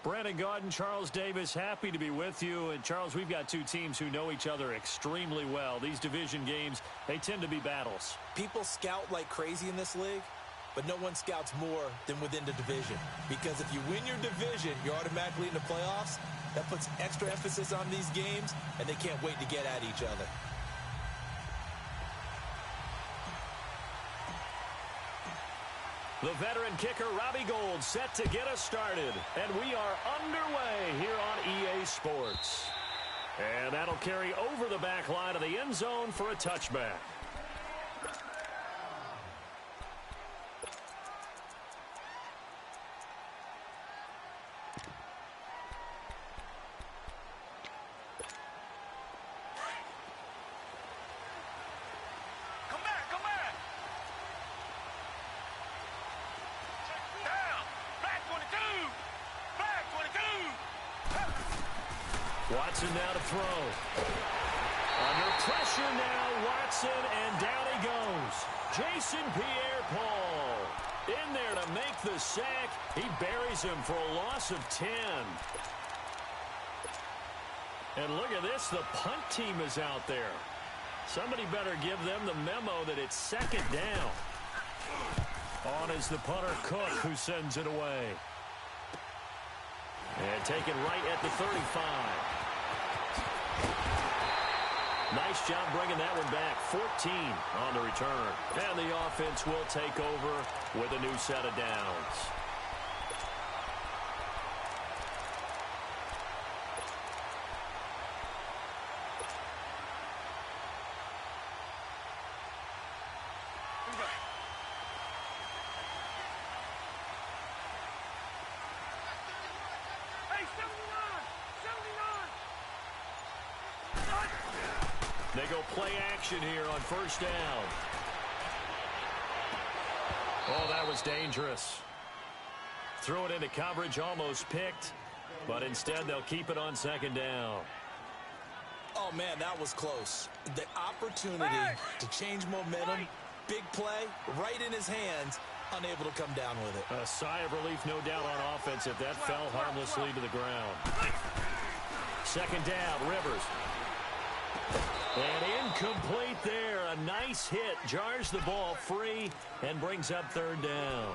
Brandon Gaudin, Charles Davis, happy to be with you. And, Charles, we've got two teams who know each other extremely well. These division games, they tend to be battles. People scout like crazy in this league, but no one scouts more than within the division. Because if you win your division, you're automatically in the playoffs. That puts extra emphasis on these games, and they can't wait to get at each other. The veteran kicker, Robbie Gould, set to get us started. And we are underway here on EA Sports. And that'll carry over the back line of the end zone for a touchback. Come back, come back. Watson now to throw. Under pressure now, Watson, and down he goes. Jason Pierre-Paul in there to make the sack. He buries him for a loss of 10. And look at this, the punt team is out there. Somebody better give them the memo that it's second down. On is the punter, Cook, who sends it away. And taken right at the 35. Nice job bringing that one back. 14 on the return. And the offense will take over with a new set of downs. They go play action here on first down. Oh, that was dangerous. Threw it into coverage, almost picked, but instead they'll keep it on second down. Oh, man, that was close. The opportunity to change momentum, big play, right in his hands, unable to come down with it. A sigh of relief, no doubt, on offense if that fell harmlessly to the ground. Second down, Rivers. And incomplete there. A nice hit. Jars the ball free and brings up third down.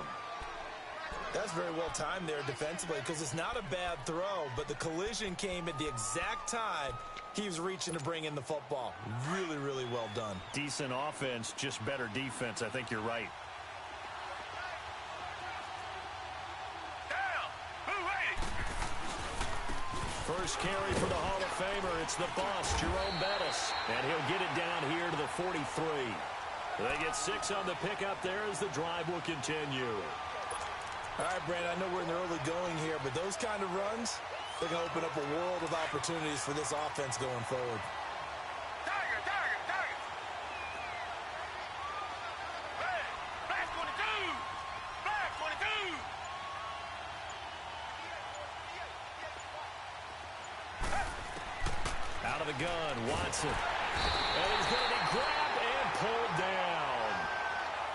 That's very well timed there defensively because it's not a bad throw, but the collision came at the exact time he was reaching to bring in the football. Really, really well done. Decent offense, just better defense. I think you're right. First carry for the Hall of Famer. It's the boss, Jerome Bettis. And he'll get it down here to the 43. They get 6 on the pickup there as the drive will continue. All right, Brandon, I know we're in the early going here, but those kind of runs, they're going to open up a world of opportunities for this offense going forward. Tiger, Tiger, Tiger. Hey, Flash 22. Flash 22. Out of the gun, Watson. And he's going to be grabbed and pulled down.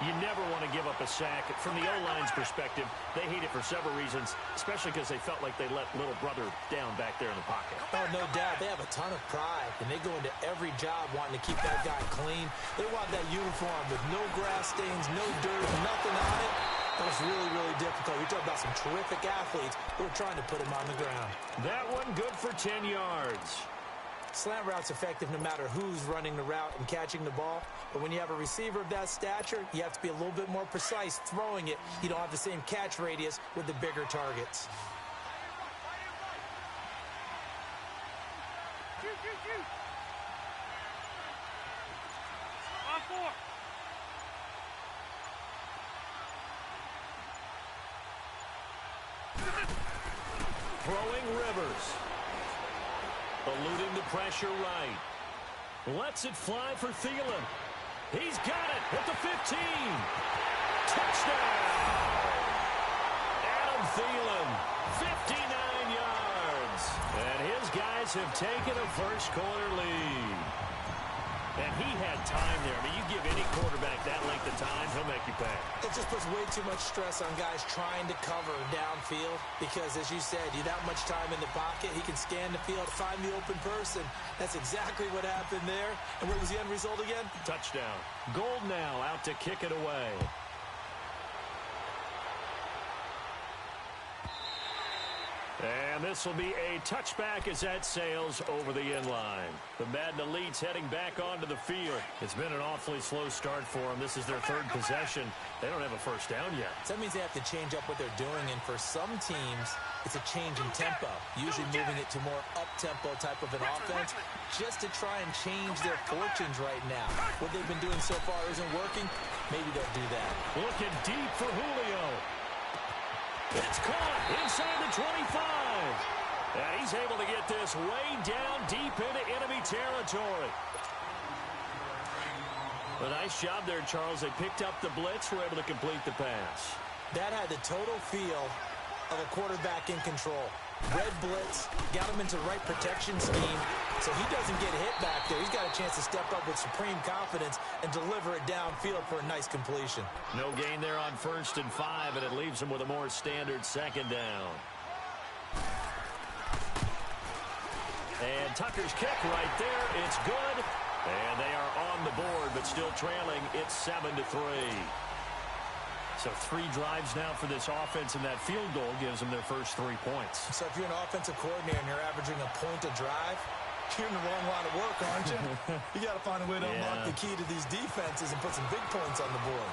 You never want to give up a sack. From the O-line's perspective, they hate it for several reasons, especially because they felt like they let little brother down back there in the pocket. Oh, no doubt. They have a ton of pride, and they go into every job wanting to keep that guy clean. They want that uniform with no grass stains, no dirt, nothing on it. That was really, really difficult. You're talking about some terrific athletes who are trying to put him on the ground. That one good for 10 yards. Slant route's effective no matter who's running the route and catching the ball. But when you have a receiver of that stature, you have to be a little bit more precise throwing it. You don't have the same catch radius with the bigger targets. On 4. Throwing Rivers. Eluding the pressure right. Lets it fly for Thielen. He's got it at the 15. Touchdown! Adam Thielen, 59 yards. And his guys have taken a first quarter lead. And he had time there. I mean, you give any quarterback that length of time, he'll make you pay. It just puts way too much stress on guys trying to cover downfield because, as you said, you that much time in the pocket, he can scan the field, find the open person. That's exactly what happened there. And what was the end result again? Touchdown. Gold now out to kick it away. And this will be a touchback as that sails over the inline. The Madden Elite's heading back onto the field. It's been an awfully slow start for them. This is their third possession. They don't have a first down yet. So that means they have to change up what they're doing, and for some teams, it's a change in tempo, usually moving it to more up-tempo type of an offense just to try and change their fortunes right now. What they've been doing so far isn't working. Maybe they'll do that. Looking deep for Julio. It's caught inside the 25. And he's able to get this way down deep into enemy territory. A nice job there, Charles. They picked up the blitz, were able to complete the pass. That had the total feel of a quarterback in control. Red blitz, got him into the right protection scheme, so he doesn't get hit back there. He's got a chance to step up with supreme confidence and deliver it downfield for a nice completion. No gain there on 1st and 5, and it leaves him with a more standard 2nd down. And Tucker's kick right there. It's good. And they are on the board, but still trailing. It's 7-3. So 3 drives now for this offense, and that field goal gives them their first 3 points. So if you're an offensive coordinator and you're averaging a point a drive, you're in the wrong line of work, aren't you? You got to find a way to unlock the key to these defenses and put some big points on the board.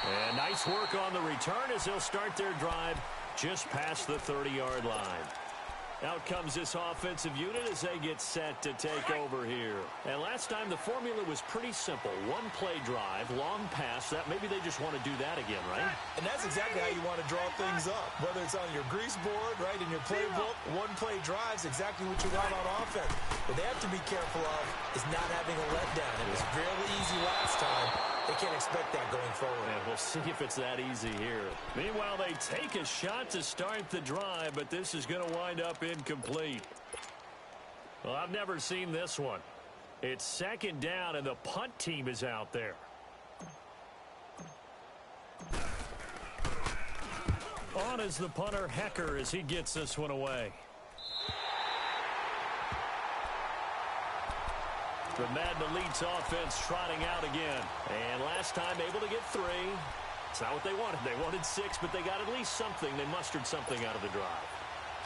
And nice work on the return as they'll start their drive just past the 30-yard line. Out comes this offensive unit as they get set to take over here. And last time the formula was pretty simple. 1-play drive, long pass. That maybe they just want to do that again, right? And that's exactly how you want to draw things up. Whether it's on your grease board, right, in your playbook, 1-play drive's exactly what you want on offense. What they have to be careful of is not having a letdown. It was fairly easy last time. They can't expect that going forward. Yeah, we'll see if it's that easy here. Meanwhile, they take a shot to start the drive, but this is going to wind up incomplete. Well, I've never seen this one. It's 2nd down, and the punt team is out there. On is the punter, Hecker, as he gets this one away. The Madden Elite's offense trotting out again. And last time able to get 3. It's not what they wanted. They wanted 6, but they got at least something. They mustered something out of the drive.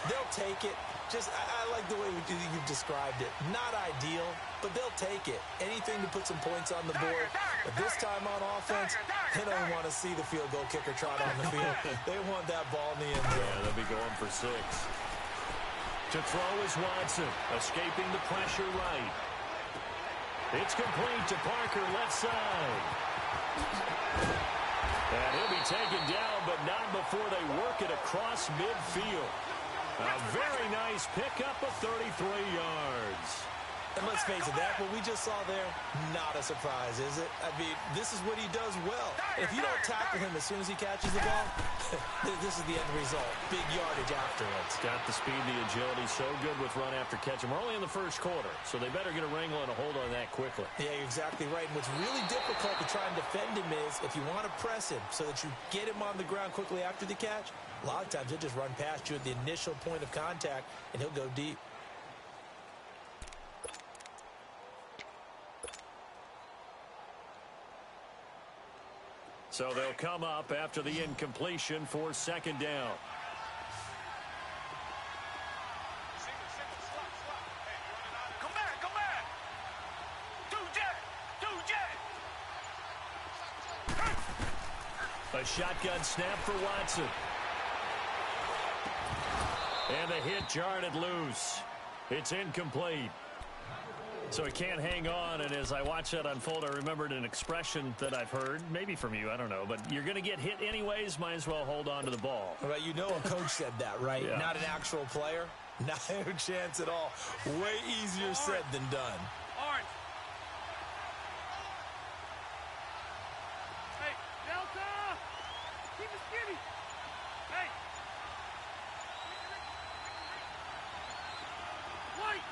They'll take it. I like the way you've described it. Not ideal, but they'll take it. Anything to put some points on the board. But this time on offense, they don't want to see the field goal kicker trot on the field. They want that ball in the end zone. Yeah, they'll be going for 6. To throw is Watson, escaping the pressure right. It's complete to Parker, left side. And he'll be taken down, but not before they work it across midfield. A very nice pickup of 33 yards. And let's face it, that what we just saw there, not a surprise, is it? I mean, this is what he does well. If you don't tackle him as soon as he catches the ball, this is the end result. Big yardage afterwards. Got the speed, the agility, so good with run after catch. And we're only in the 1st quarter, so they better get a wrangle and a hold on that quickly. Yeah, you're exactly right. And what's really difficult to try and defend him is if you want to press him so that you get him on the ground quickly after the catch, a lot of times he'll just run past you at the initial point of contact, and he'll go deep. So they'll come up after the incompletion for 2nd down. Come back, come back. A shotgun snap for Watson. And the hit jarred it loose. It's incomplete. So he can't hang on, and as I watch that unfold, I remembered an expression that I've heard, maybe from you, I don't know, but you're going to get hit anyways, might as well hold on to the ball. All right, you know a coach said that, right? Yeah. Not an actual player. Not a chance at all. Way easier said than done. Orange. Hey, Delta! Keep it skinny. Hey. White.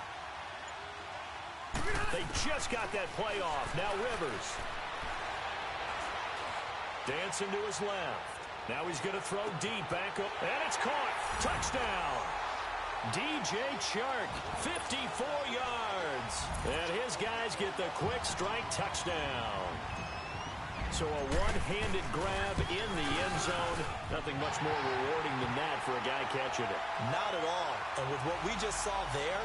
They just got that play off. Now Rivers. Dancing to his left. Now he's going to throw deep back up. And it's caught. Touchdown. DJ Chark, 54 yards. And his guys get the quick strike touchdown. So a one-handed grab in the end zone. Nothing much more rewarding than that for a guy catching it. Not at all. And with what we just saw there,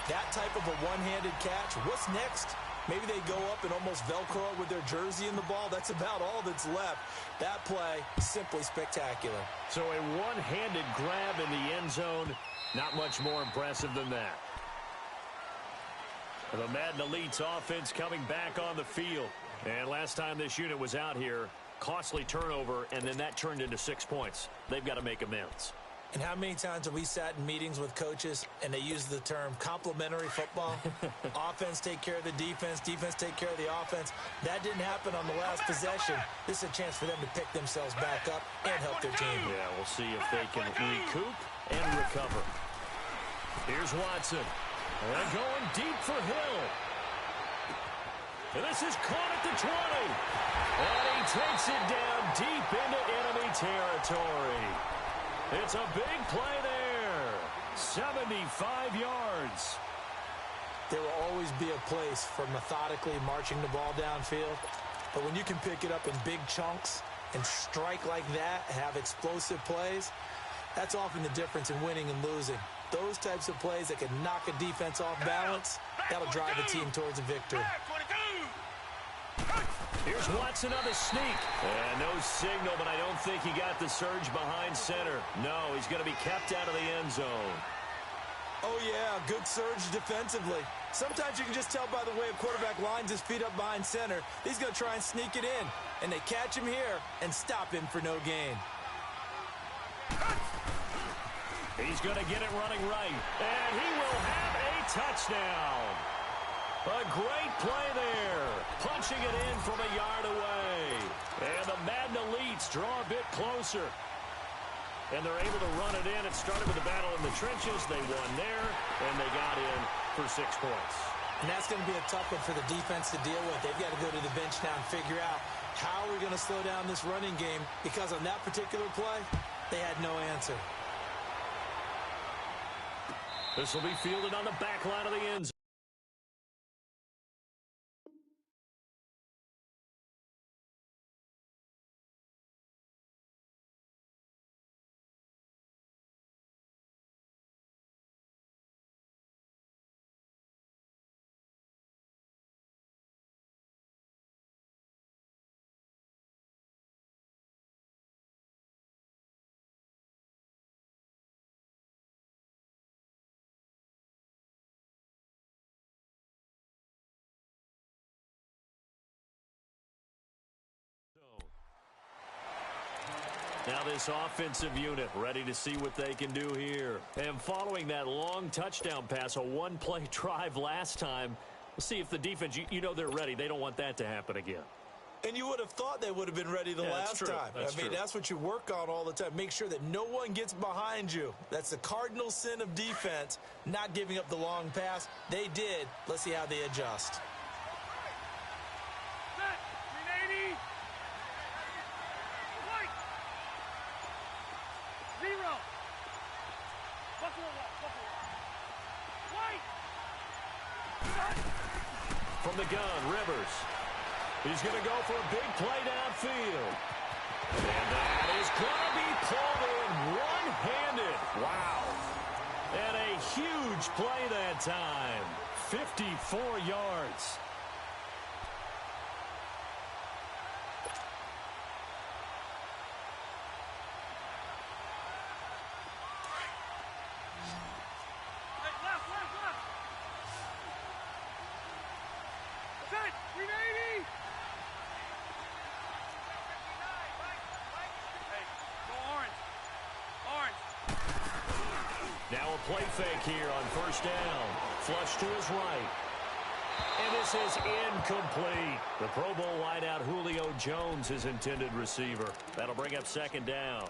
that type of a one-handed catch, what's next? Maybe they go up and almost Velcro it with their jersey in the ball. That's about all that's left. That play, simply spectacular. So a one-handed grab in the end zone, not much more impressive than that. The Madden Elite's offense coming back on the field. And last time this unit was out here, costly turnover, and then that turned into 6 points. They've got to make amends. And how many times have we sat in meetings with coaches and they use the term complementary football? Offense take care of the defense, defense take care of the offense. That didn't happen on the last possession. This is a chance for them to pick themselves back up and help their team. Yeah, we'll see if they can recoup and recover. Here's Watson. And going deep for Hill. And this is caught at the 20. And he takes it down deep into enemy territory. It's a big play there. 75 yards. There will always be a place for methodically marching the ball downfield. But when you can pick it up in big chunks and strike like that, have explosive plays, that's often the difference in winning and losing. Those types of plays that can knock a defense off balance, that'll drive a team towards a victory. Here's Watson on the sneak. And no signal, but I don't think he got the surge behind center. No, he's going to be kept out of the end zone. Oh, yeah, good surge defensively. Sometimes you can just tell by the way a quarterback lines his feet up behind center. He's going to try and sneak it in. And they catch him here and stop him for no gain. He's going to get it running right. And he will have a touchdown. A great play there. Punching it in from a yard away. And the Madden Elites draw a bit closer. And they're able to run it in. It started with a battle in the trenches. They won there, and they got in for 6 points. And that's going to be a tough one for the defense to deal with. They've got to go to the bench now and figure out how are we going to slow down this running game, because on that particular play, they had no answer. This will be fielded on the back line of the end zone. Now this offensive unit ready to see what they can do here. And following that long touchdown pass, a one-play drive last time, we'll see if the defense, you know they're ready. They don't want that to happen again. And you would have thought they would have been ready the last time. I mean, that's what you work on all the time. Make sure that no one gets behind you. That's the cardinal sin of defense, not giving up the long pass. They did. Let's see how they adjust. From the gun, Rivers. He's going to go for a big play downfield. And that is going to be pulled in one-handed. Wow. And a huge play that time. 54 yards. Now a play fake here on first down. Flush to his right. And this is incomplete. The Pro Bowl wideout Julio Jones, his intended receiver. That'll bring up second down.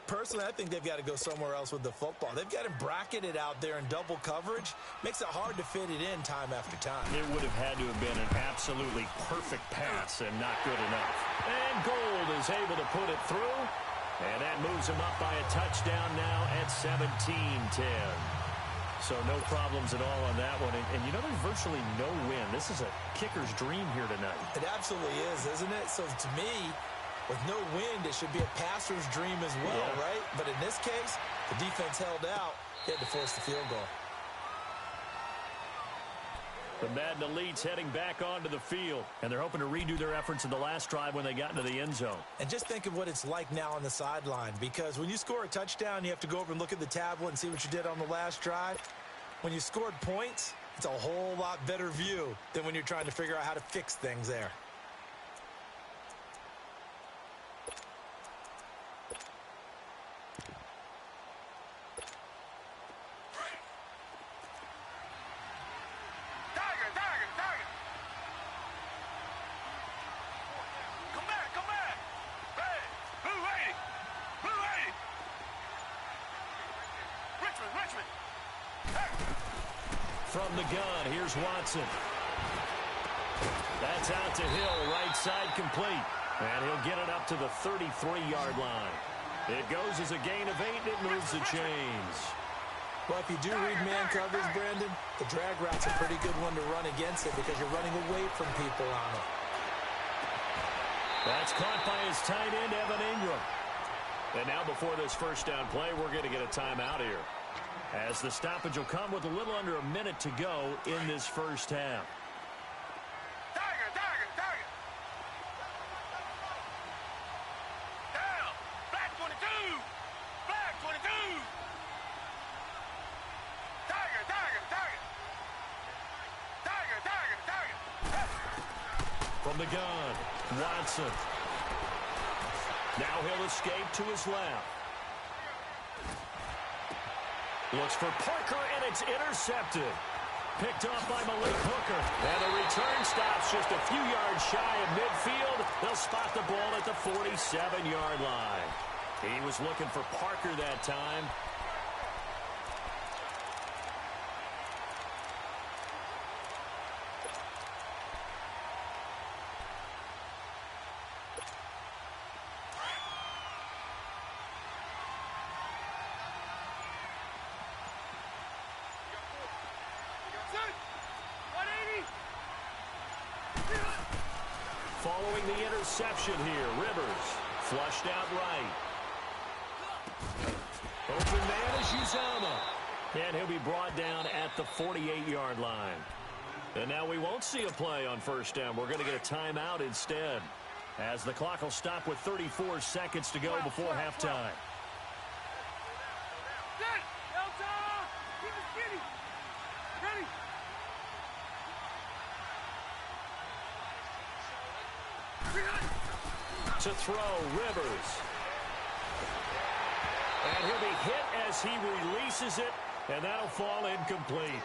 Personally, I think they've got to go somewhere else with the football. They've got him bracketed out there in double coverage. Makes it hard to fit it in time after time. It would have had to have been an absolutely perfect pass and not good enough. And Gold is able to put it through. And that moves him up by a touchdown now at 17-10. So no problems at all on that one. And you know, there's virtually no win. This is a kicker's dream here tonight. It absolutely is, isn't it? So to me, with no wind, it should be a passer's dream as well, right? But in this case, the defense held out. He had to force the field goal. The Madden Elites heading back onto the field, and they're hoping to redo their efforts in the last drive when they got into the end zone. And just think of what it's like now on the sideline, because when you score a touchdown, you have to go over and look at the tablet and see what you did on the last drive. When you scored points, it's a whole lot better view than when you're trying to figure out how to fix things there. From the gun, here's Watson. That's out to Hill, right side complete. And he'll get it up to the 33-yard line. It goes as a gain of 8, and it moves the chains. Well, if you do read man coverage, Brandon, the drag route's a pretty good one to run against it because you're running away from people on it. That's caught by his tight end, Evan Ingram. And now before this first down play, we're going to get a timeout here, as the stoppage will come with a little under a minute to go in this first half. Tiger, tiger, tiger. Down. Black 22. Black 22. Tiger, tiger, tiger. Tiger, tiger, tiger. From the gun, Watson. Now he'll escape to his left. Looks for Parker, and it's intercepted. Picked off by Malik Hooker. And the return stops just a few yards shy of midfield. They'll spot the ball at the 47-yard line. He was looking for Parker that time. Following the interception here, Rivers flushed out right. Open man is Uzama. And he'll be brought down at the 48-yard line. And now we won't see a play on first down. We're going to get a timeout instead, as the clock will stop with 34 seconds to go before halftime. To throw, Rivers. And he'll be hit as he releases it, and that'll fall incomplete.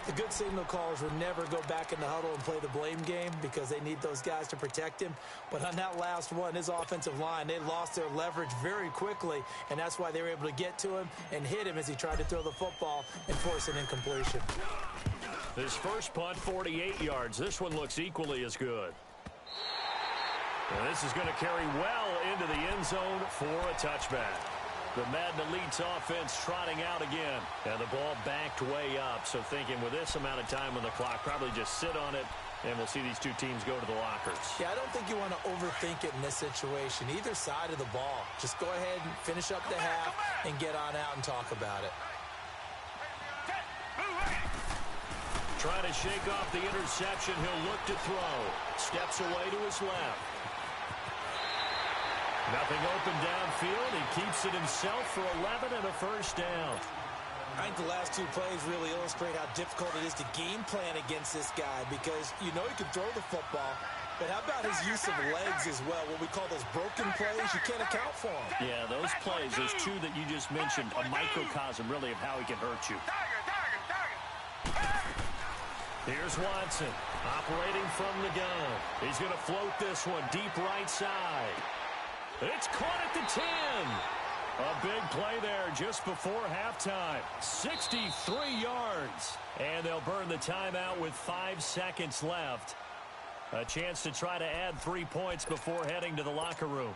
The good signal callers would never go back in the huddle and play the blame game because they need those guys to protect him. But on that last one, his offensive line, they lost their leverage very quickly, and that's why they were able to get to him and hit him as he tried to throw the football and force an incompletion. His first punt, 48 yards. This one looks equally as good. And this is going to carry well into the end zone for a touchback. The Madden Elite's offense trotting out again. And the ball backed way up. So thinking with this amount of time on the clock, probably just sit on it, and we'll see these two teams go to the lockers. Yeah, I don't think you want to overthink it in this situation. Either side of the ball. Just go ahead and finish up the half and get on out and talk about it. Trying to shake off the interception. He'll look to throw. Steps away to his left. Nothing open downfield. He keeps it himself for 11 and a first down. I think the last two plays really illustrate how difficult it is to game plan against this guy because you know he can throw the football, but how about his use of legs as well? What we call those broken plays, you can't account for them. Yeah, those plays, those two that you just mentioned, a microcosm really of how he can hurt you. Here's Watson operating from the gun. He's going to float this one deep right side. It's caught at the 10. A big play there just before halftime. 63 yards. And they'll burn the timeout with 5 seconds left. A chance to try to add 3 points before heading to the locker room.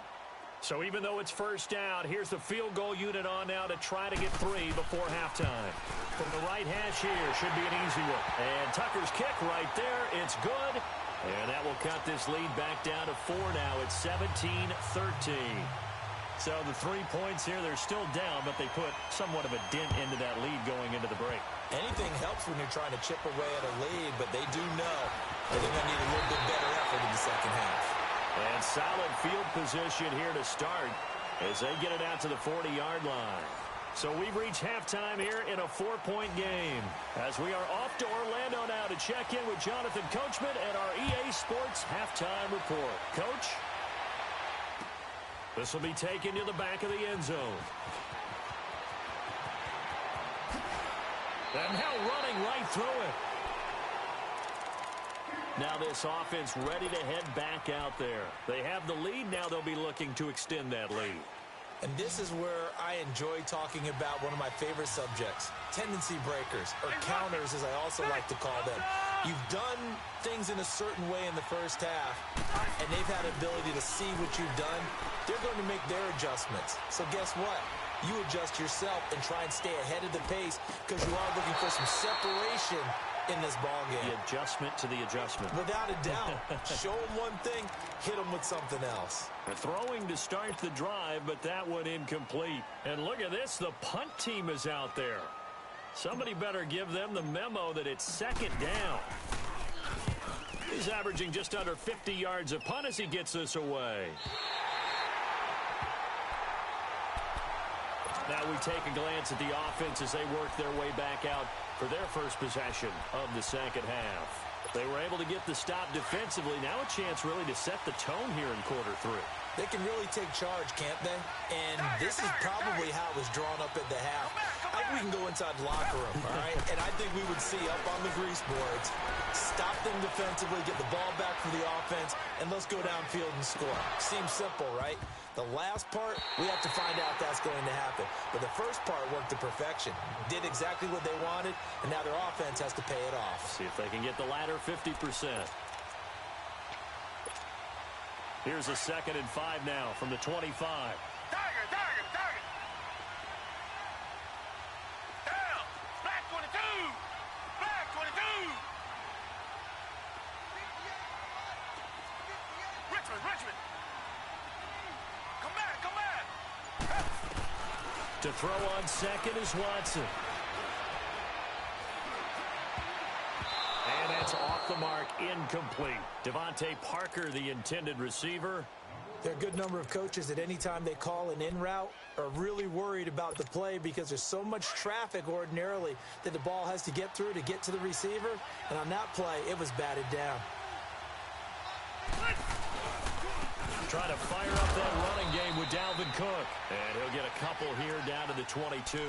So even though it's first down, here's the field goal unit on now to try to get 3 before halftime. From the right hash here, should be an easy one. And Tucker's kick right there. It's good. And that will cut this lead back down to 4 now. It's 17-13. So the 3 points here, they're still down, but they put somewhat of a dent into that lead going into the break. Anything helps when you're trying to chip away at a lead, but they do know that they're going to need a little bit better effort in the second half. And solid field position here to start as they get it out to the 40-yard line. So we've reached halftime here in a 4-point game as we are off to Orlando now to check in with Jonathan Coachman at our EA Sports Halftime Report. Coach, this will be taken to the back of the end zone. And now running right through it. Now this offense ready to head back out there. They have the lead. Now they'll be looking to extend that lead. And this is where I enjoy talking about one of my favorite subjects, tendency breakers, or counters as I also like to call them. You've done things in a certain way in the first half, and they've had the ability to see what you've done. They're going to make their adjustments. So guess what? You adjust yourself and try and stay ahead of the pace because you are looking for some separation in this ball game. The adjustment to the adjustment. Without a doubt. Show them one thing, hit them with something else. They're throwing to start the drive, but that one incomplete. And look at this, the punt team is out there. Somebody better give them the memo that it's second down. He's averaging just under 50 yards a punt as he gets this away. Now we take a glance at the offense as they work their way back out for their first possession of the second half. They were able to get the stop defensively. Now a chance really to set the tone here in quarter three. They can really take charge, can't they? And this is probably how it was drawn up at the half. I think we can go inside the locker room, all right? And I think we would see up on the grease boards, stop them defensively, get the ball back for the offense, and let's go downfield and score. Seems simple, right? The last part, we have to find out that's going to happen. But the first part worked to perfection. Did exactly what they wanted, and now their offense has to pay it off. See if they can get the latter 50%. Here's a 2nd and 5 now from the 25. Target. Down. Black 22. Black 22. Richmond. Come back. To throw on second is Watson. And that's off the mark, incomplete. Devontae Parker, the intended receiver. There are a good number of coaches that any time they call an in route are really worried about the play because there's so much traffic ordinarily that the ball has to get through to get to the receiver. And on that play, it was batted down. Try to fire up that running game with Dalvin Cook. And he'll get a couple here down to the 22.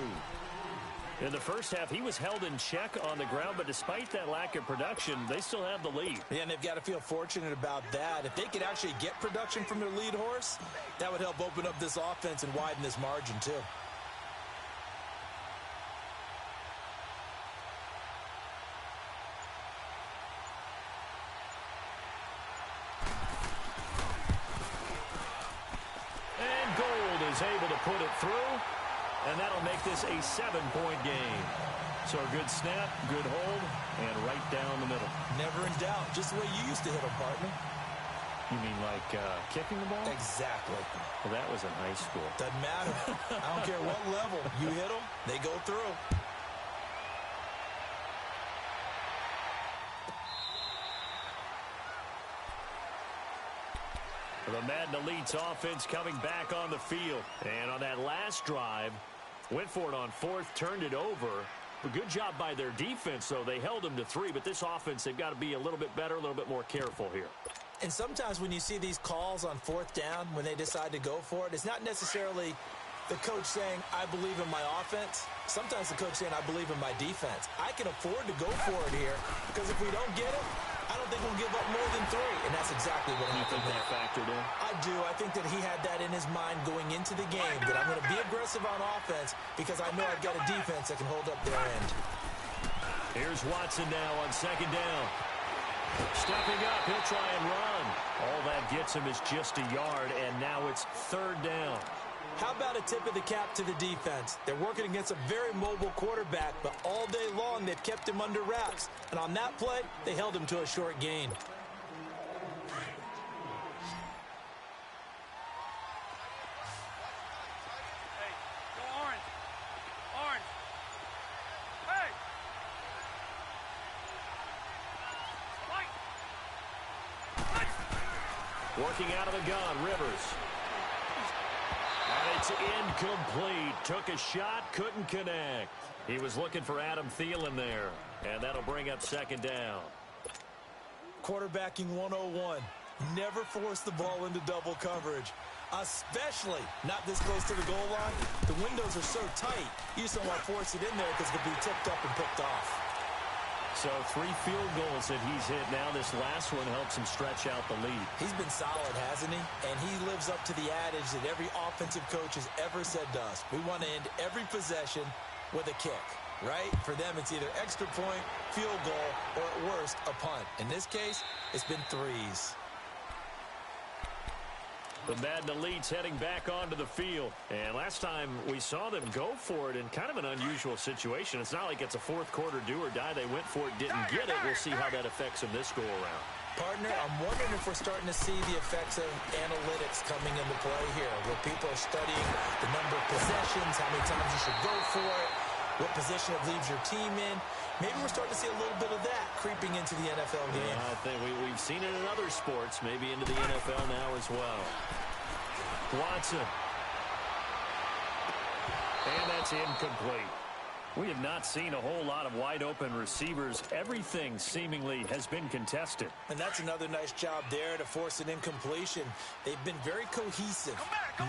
In the first half, he was held in check on the ground, but despite that lack of production, they still have the lead. Yeah, and they've got to feel fortunate about that. If they could actually get production from their lead horse, that would help open up this offense and widen this margin, too. And Gold is able to put it through. And that'll make this a 7-point game. So a good snap, good hold, and right down the middle. Never in doubt. Just the way you used to hit them, partner. You mean like kicking the ball? Exactly. Well, that was in high school. Doesn't matter. I don't care what level. You hit them, they go through. The Madden Elite's offense coming back on the field. And on that last drive, went for it on 4th, turned it over. A good job by their defense, though. They held them to 3, but this offense, they've got to be a little bit better, a little bit more careful here. And sometimes when you see these calls on 4th down, when they decide to go for it, it's not necessarily the coach saying, I believe in my offense. Sometimes the coach saying, I believe in my defense. I can afford to go for it here because if we don't get it, I don't think we'll give up more than 3, and that's exactly what happened there. You think that factored in? I do. I think that he had that in his mind going into the game, that I'm going to be aggressive on offense because I know I've got a defense that can hold up their end. Here's Watson now on 2nd down. Stepping up, he'll try and run. All that gets him is just a yard, and now it's 3rd down. How about a tip of the cap to the defense? They're working against a very mobile quarterback, but all day long they've kept him under wraps. And on that play, they held him to a short gain. Hey, go orange. Orange. Hey. White. Working out of the gun, Rivers. And it's incomplete. Took a shot, couldn't connect. He was looking for Adam Thielen there. And that'll bring up 2nd down. Quarterbacking 101. Never force the ball into double coverage. Especially not this close to the goal line. The windows are so tight, you just don't want to force it in there because it could be tipped up and picked off. So 3 field goals that he's hit now. This last one helps him stretch out the lead. He's been solid, hasn't he? And he lives up to the adage that every offensive coach has ever said to us. We want to end every possession with a kick, right? For them, it's either extra point, field goal, or at worst, a punt. In this case, it's been threes. The Madden Elites heading back onto the field. And last time we saw them go for it in kind of an unusual situation. It's not like it's a fourth quarter do or die. They went for it, didn't get it. We'll see how that affects them this go-around. Partner, I'm wondering if we're starting to see the effects of analytics coming into play here, where people are studying the number of possessions, how many times you should go for it, what position it leaves your team in. Maybe we're starting to see a little bit of that creeping into the NFL game. I think we've seen it in other sports, maybe into the NFL now as well. Watson. And that's incomplete. We have not seen a whole lot of wide-open receivers. Everything seemingly has been contested. And that's another nice job there to force an incompletion. They've been very cohesive,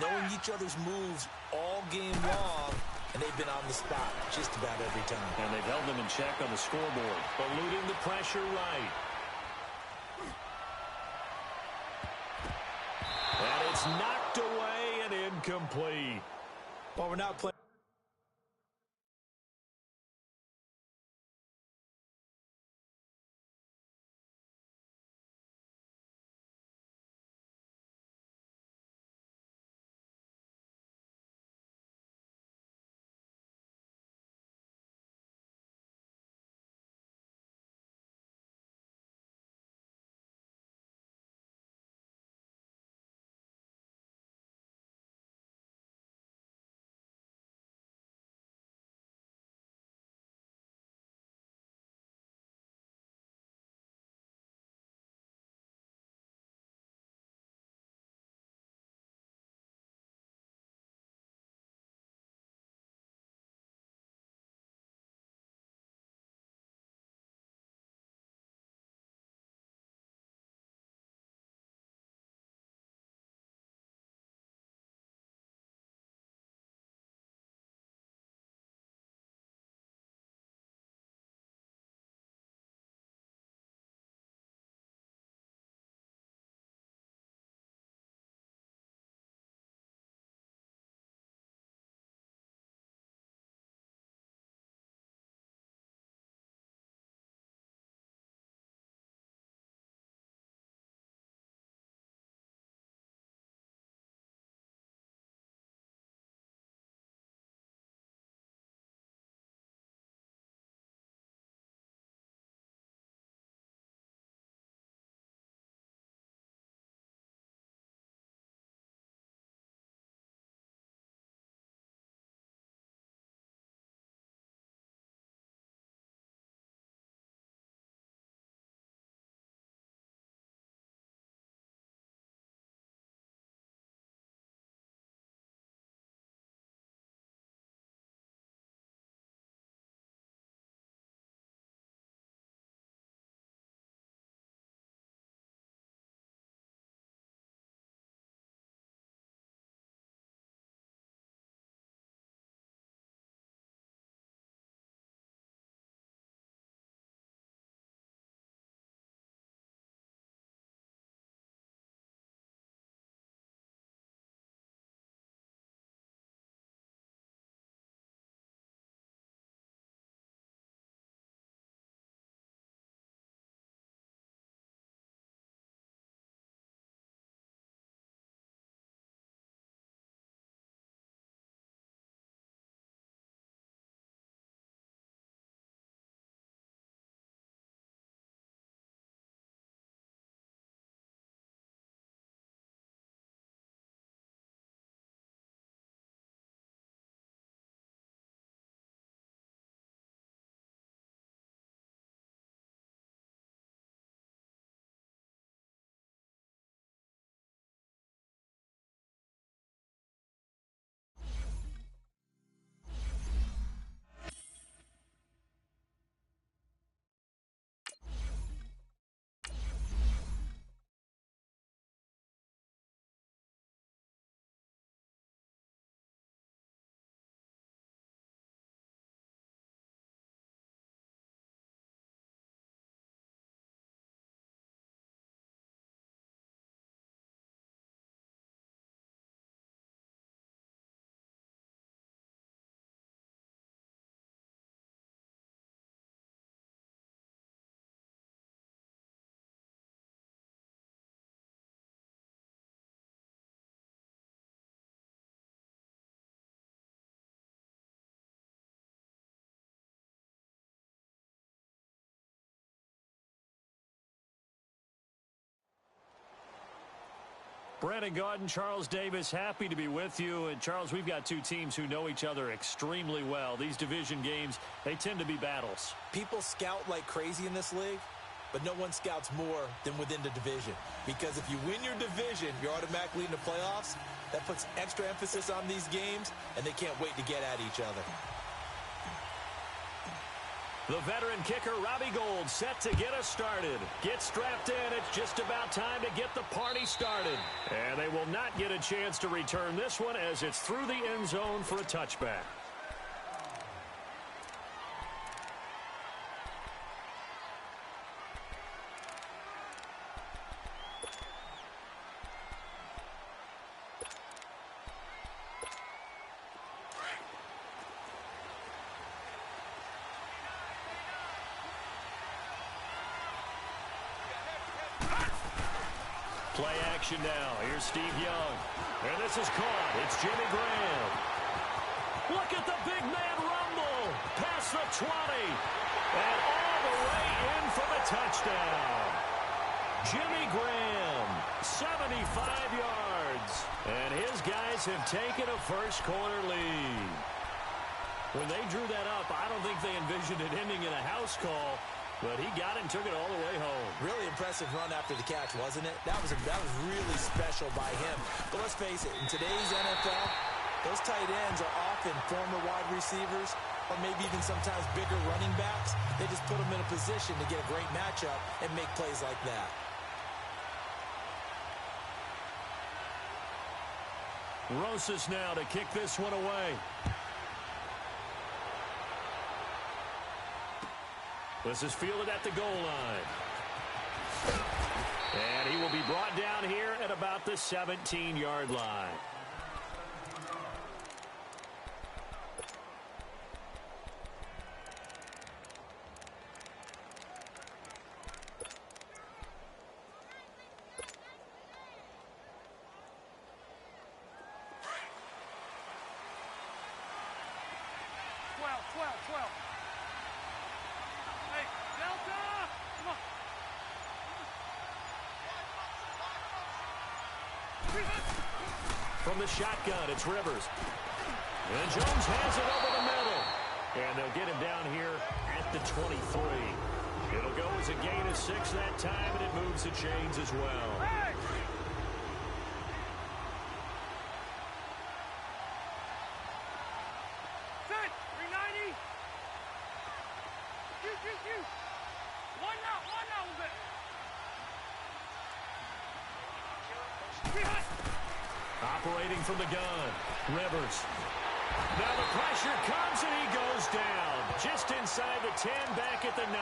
knowing each other's moves all game long, and they've been on the spot just about every time. And they've held them in check on the scoreboard, eluding the pressure right. And it's knocked away and incomplete. Well, we're not playing. Brandon Gaudin, Charles Davis, happy to be with you. And, Charles, we've got two teams who know each other extremely well. These division games, they tend to be battles. People scout like crazy in this league, but no one scouts more than within the division. Because if you win your division, you're automatically in the playoffs. That puts extra emphasis on these games, and they can't wait to get at each other. The veteran kicker, Robbie Gould, set to get us started. Get strapped in. It's just about time to get the party started. And they will not get a chance to return this one as it's through the end zone for a touchback. Play action now. Here's Steve Young. And this is caught. It's Jimmy Graham. Look at the big man rumble. Past the 20. And all the way in for the touchdown. Jimmy Graham, 75 yards. And his guys have taken a first quarter lead. When they drew that up, I don't think they envisioned it ending in a house call. But he got it and took it all the way home. Really impressive run after the catch, wasn't it? That was really special by him. But let's face it, in today's NFL, those tight ends are often former wide receivers or maybe even sometimes bigger running backs. They just put them in a position to get a great matchup and make plays like that. Rosas now to kick this one away. This is fielded at the goal line. And he will be brought down here at about the 17-yard line. From the shotgun, it's Rivers. And Jones has it over the middle. And they'll get him down here at the 23. It'll go as a gain of 6 that time, and it moves the chains as well. Hey! Set, 390. One now, a bit. Operating from the gun, Rivers. Now the pressure comes and he goes down. Just inside the 10, back at the 9.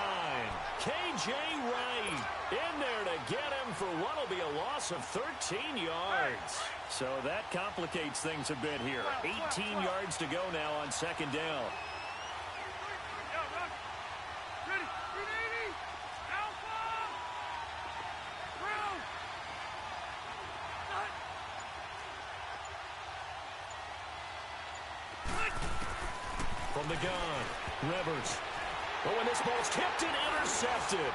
K.J. Wright in there to get him for what will be a loss of 13 yards. So that complicates things a bit here. 18 yards to go now on second down. From the gun, Rivers. But when this ball's tipped and intercepted.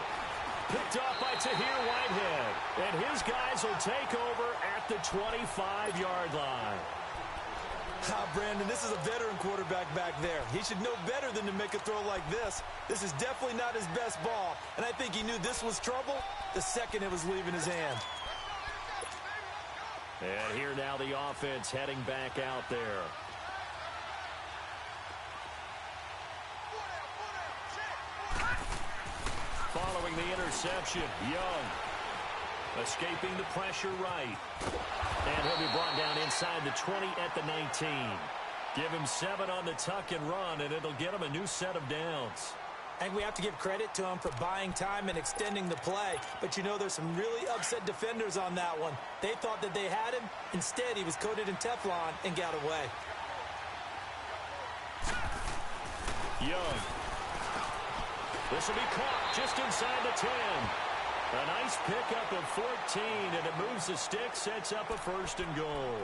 Picked off by Tahir Whitehead. And his guys will take over at the 25-yard line. Brandon, this is a veteran quarterback back there. He should know better than to make a throw like this. This is definitely not his best ball. And I think he knew this was trouble the second it was leaving his hand. And here now the offense heading back out there. Following the interception, Young escaping the pressure right. And he'll be brought down inside the 20 at the 19. Give him 7 on the tuck and run, and it'll get him a new set of downs. And we have to give credit to him for buying time and extending the play. But, you know, there's some really upset defenders on that one. They thought that they had him. Instead, he was coated in Teflon and got away. Young. This will be caught just inside the 10. A nice pickup of 14, and it moves the stick, sets up a 1st and goal.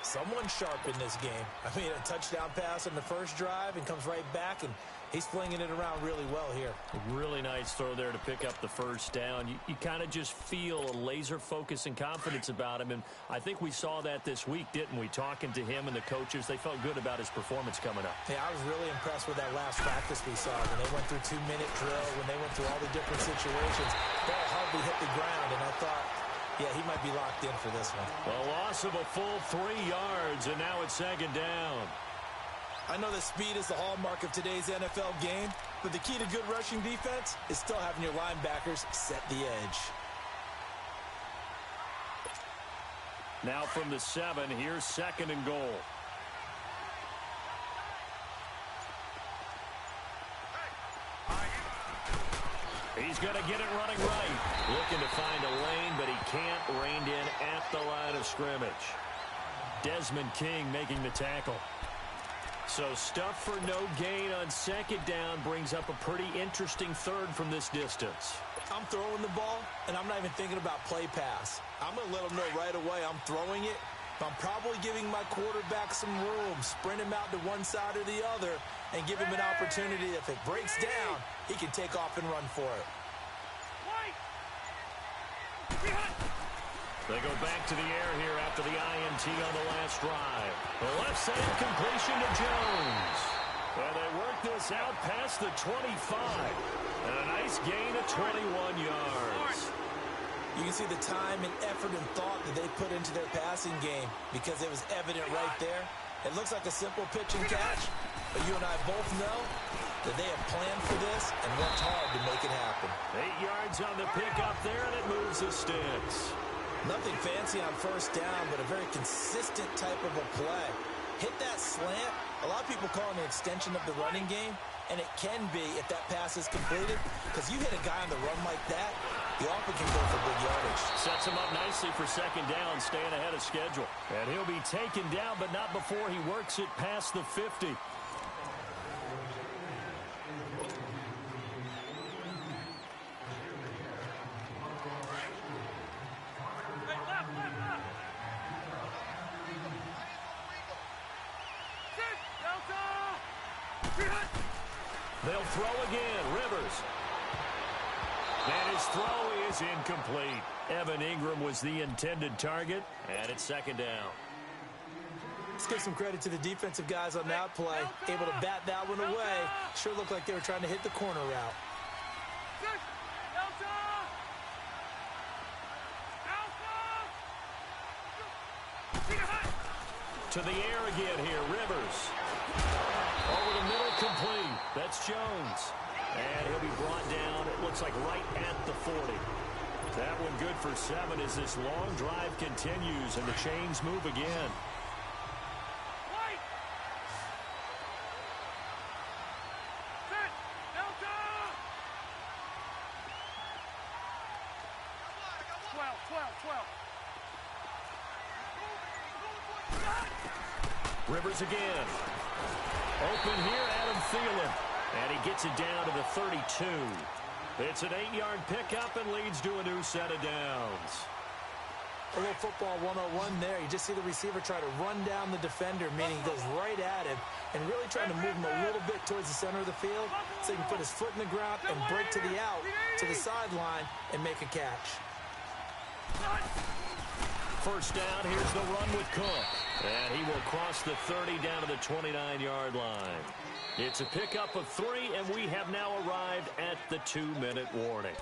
Someone sharp in this game. I mean, a touchdown pass on the first drive and comes right back, and he's flinging it around really well here. A really nice throw there to pick up the first down. You kind of just feel a laser focus and confidence about him, and I think we saw that this week, didn't we? Talking to him and the coaches, they felt good about his performance coming up. Yeah, I was really impressed with that last practice we saw when they went through 2-minute drill, when they went through all the different situations. Ball hardly hit the ground, and I thought, yeah, he might be locked in for this one. A loss of a full 3 yards, and now it's second down. I know that speed is the hallmark of today's NFL game, but the key to good rushing defense is still having your linebackers set the edge. Now from the 7, here's second and goal. He's going to get it running right. Looking to find a lane, but he can't. Reined in at the line of scrimmage. Desmond King making the tackle. So stuff for no gain on second down brings up a pretty interesting third from this distance. I'm throwing the ball, and I'm not even thinking about play pass. I'm going to let him know right away I'm throwing it. But I'm probably giving my quarterback some room, sprint him out to one side or the other, and give him an opportunity. If it breaks down, he can take off and run for it. They go back to the air here after the INT on the last drive. The left side completion to Jones. And they work this out past the 25. And a nice gain of 21 yards. You can see the time and effort and thought that they put into their passing game because it was evident right there. It looks like a simple pitch and catch, but you and I both know that they have planned for this and worked hard to make it happen. 8 yards on the pickup there, and it moves the sticks. Nothing fancy on first down, but a very consistent type of a play. Hit that slant. A lot of people call it an extension of the running game, and it can be if that pass is completed, because you hit a guy on the run like that, he often can go for big yardage. Sets him up nicely for second down, staying ahead of schedule. And he'll be taken down, but not before he works it past the 50. They'll throw again. Rivers. And his throw is incomplete. Evan Ingram was the intended target, and it's second down. Let's give some credit to the defensive guys on that play. Able to bat that one away. Sure looked like they were trying to hit the corner route. To the air again here. Rivers. Over the middle, complete. That's Jones. And he'll be brought down, it looks like right at the 40. That one good for 7 as this long drive continues and the chains move again. Rivers again. Open here, Adam Thielen. And he gets it down to the 32. It's an 8-yard pickup and leads to a new set of downs. A little football 101 there. You just see the receiver try to run down the defender, meaning he goes right at him and really trying to move him a little bit towards the center of the field so he can put his foot in the ground and break to the out, to the sideline, and make a catch. First down, here's the run with Cook. And he will cross the 30 down to the 29-yard line. It's a pickup of 3, and we have now arrived at the 2-minute warning.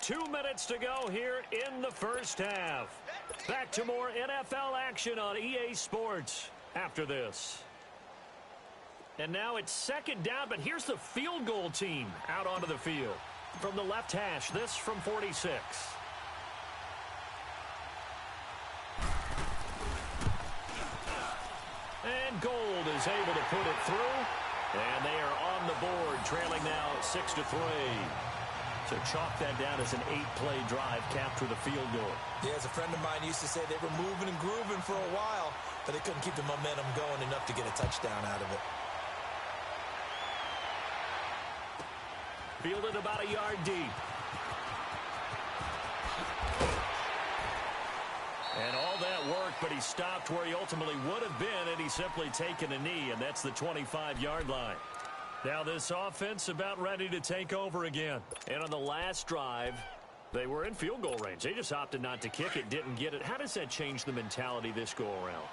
2 minutes to go here in the first half. Back to more NFL action on EA Sports after this. And now it's second down, but here's the field goal team out onto the field. From the left hash, this from 46. And Gold is able to put it through. And they are on the board, trailing now 6-3. So chalk that down as an 8-play drive, capture the field goal. Yeah, as a friend of mine used to say, they were moving and grooving for a while, but they couldn't keep the momentum going enough to get a touchdown out of it. Fielded about a yard deep. And all that work, but he stopped where he ultimately would have been, and he's simply taken a knee, and that's the 25-yard line. Now this offense about ready to take over again. And on the last drive, they were in field goal range. They just opted not to kick it, didn't get it. How does that change the mentality this go-around?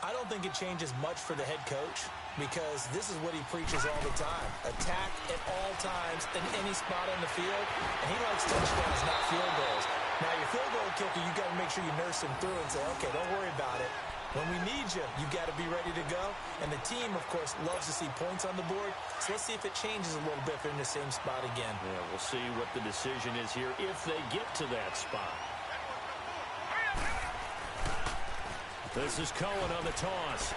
I don't think it changes much for the head coach because this is what he preaches all the time. Attack at all times in any spot on the field, and he likes touchdowns, not field goals. Now, your field goal kicker, you got to make sure you nurse him through and say, okay, don't worry about it. When we need you, you got to be ready to go. And the team, of course, loves to see points on the board. So let's see if it changes a little bit if they're in the same spot again. Yeah, we'll see what the decision is here if they get to that spot. This is Cohen on the toss.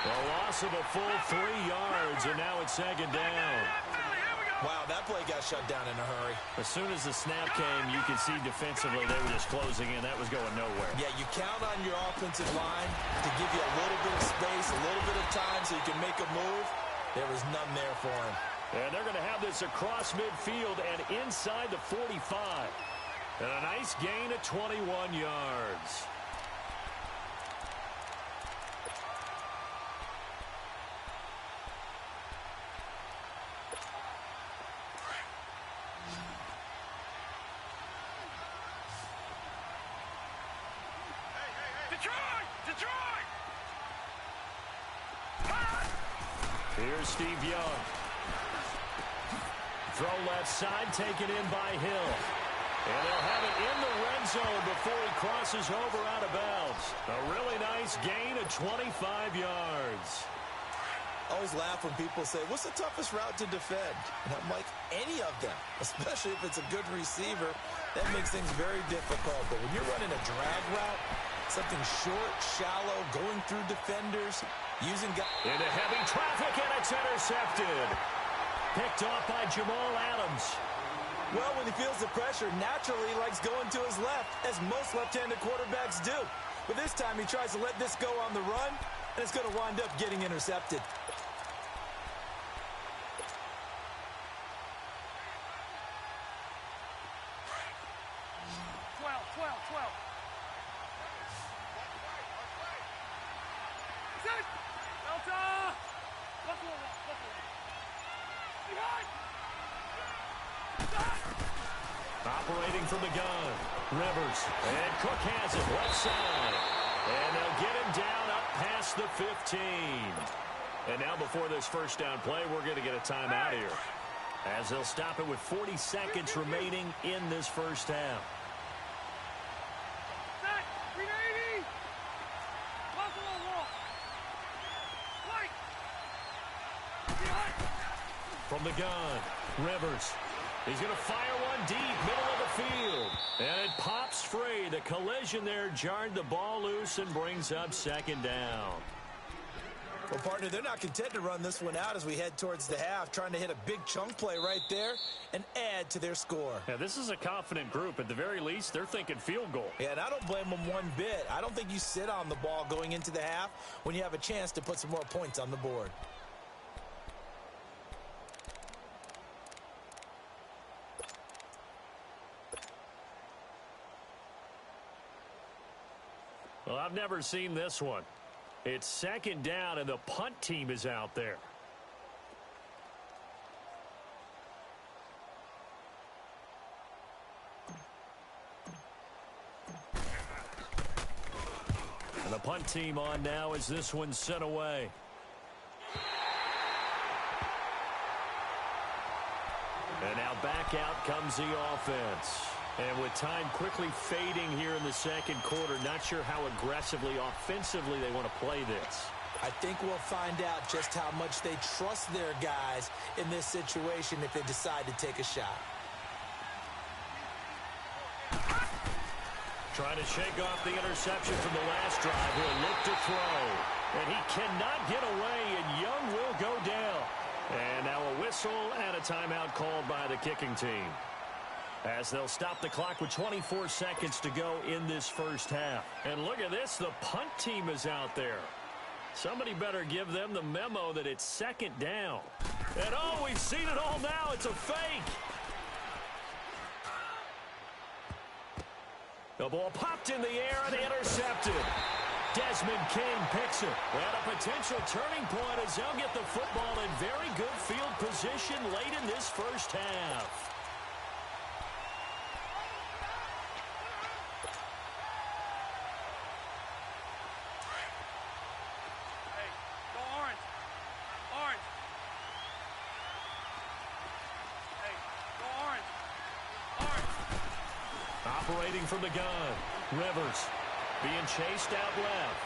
The loss of a full 3 yards, and now it's second down. Wow, that play got shut down in a hurry. As soon as the snap came, you could see defensively they were just closing in. That was going nowhere. Yeah, you count on your offensive line to give you a little bit of space, a little bit of time so you can make a move. There was none there for him. And they're going to have this across midfield and inside the 45. And a nice gain of 21 yards. Here's Steve Young. Throw left side, taken in by Hill. And they'll have it in the red zone before he crosses over out of bounds. A really nice gain of 25 yards. I always laugh when people say, what's the toughest route to defend? And I'm like, any of them, especially if it's a good receiver. That makes things very difficult. But when you're running a drag route, something short, shallow, going through defenders, using guys. Into heavy traffic, and it's intercepted. Picked off by Jamal Adams. Well, when he feels the pressure, naturally he likes going to his left, as most left-handed quarterbacks do. But this time he tries to let this go on the run, and it's going to wind up getting intercepted. 12. Set! Delta! Buffalo. Behind! Operating from the gun. Rivers. And Cook has it left side. And they'll get him down up past the 15. And now before this first down play, we're going to get a timeout here, as they'll stop it with 40 seconds remaining in this first half. Set! 380! Buffalo wall! Light! Behind! From the gun, Rivers. He's going to fire one deep, middle of the field. And it pops free. The collision there jarred the ball loose and brings up second down. Well, partner, they're not content to run this one out as we head towards the half, trying to hit a big chunk play right there and add to their score. Yeah, this is a confident group. At the very least, they're thinking field goal. Yeah, and I don't blame them one bit. I don't think you sit on the ball going into the half when you have a chance to put some more points on the board. Well, I've never seen this one. It's second down, and the punt team is out there. And the punt team on now as this one's sent away. And now back out comes the offense. And with time quickly fading here in the second quarter, not sure how aggressively, offensively they want to play this. I think we'll find out just how much they trust their guys in this situation if they decide to take a shot. Trying to shake off the interception from the last drive. He'll look to throw. And he cannot get away, and Young will go down. And now a whistle and a timeout called by the kicking team, as they'll stop the clock with 24 seconds to go in this first half. And look at this, the punt team is out there. Somebody better give them the memo that it's second down. And oh, we've seen it all now. It's a fake. The ball popped in the air and intercepted. Desmond King picks it. And a potential turning point as they'll get the football in very good field position late in this first half. Hey, go orange. Orange. Hey, go orange. Orange. Operating from the gun. Rivers being chased out left.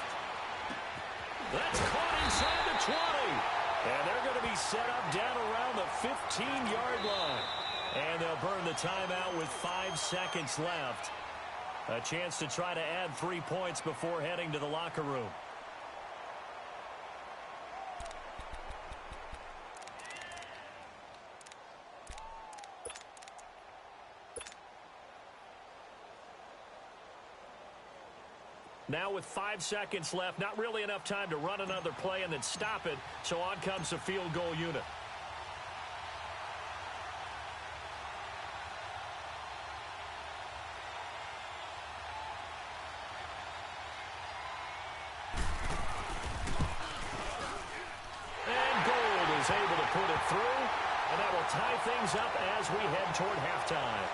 That's caught inside the 20. And they're going to be set up down around the 15-yard line. And they'll burn the timeout with 5 seconds left. A chance to try to add 3 points before heading to the locker room. Now with 5 seconds left, not really enough time to run another play and then stop it, so on comes the field goal unit. And Gold is able to put it through, and that will tie things up as we head toward halftime.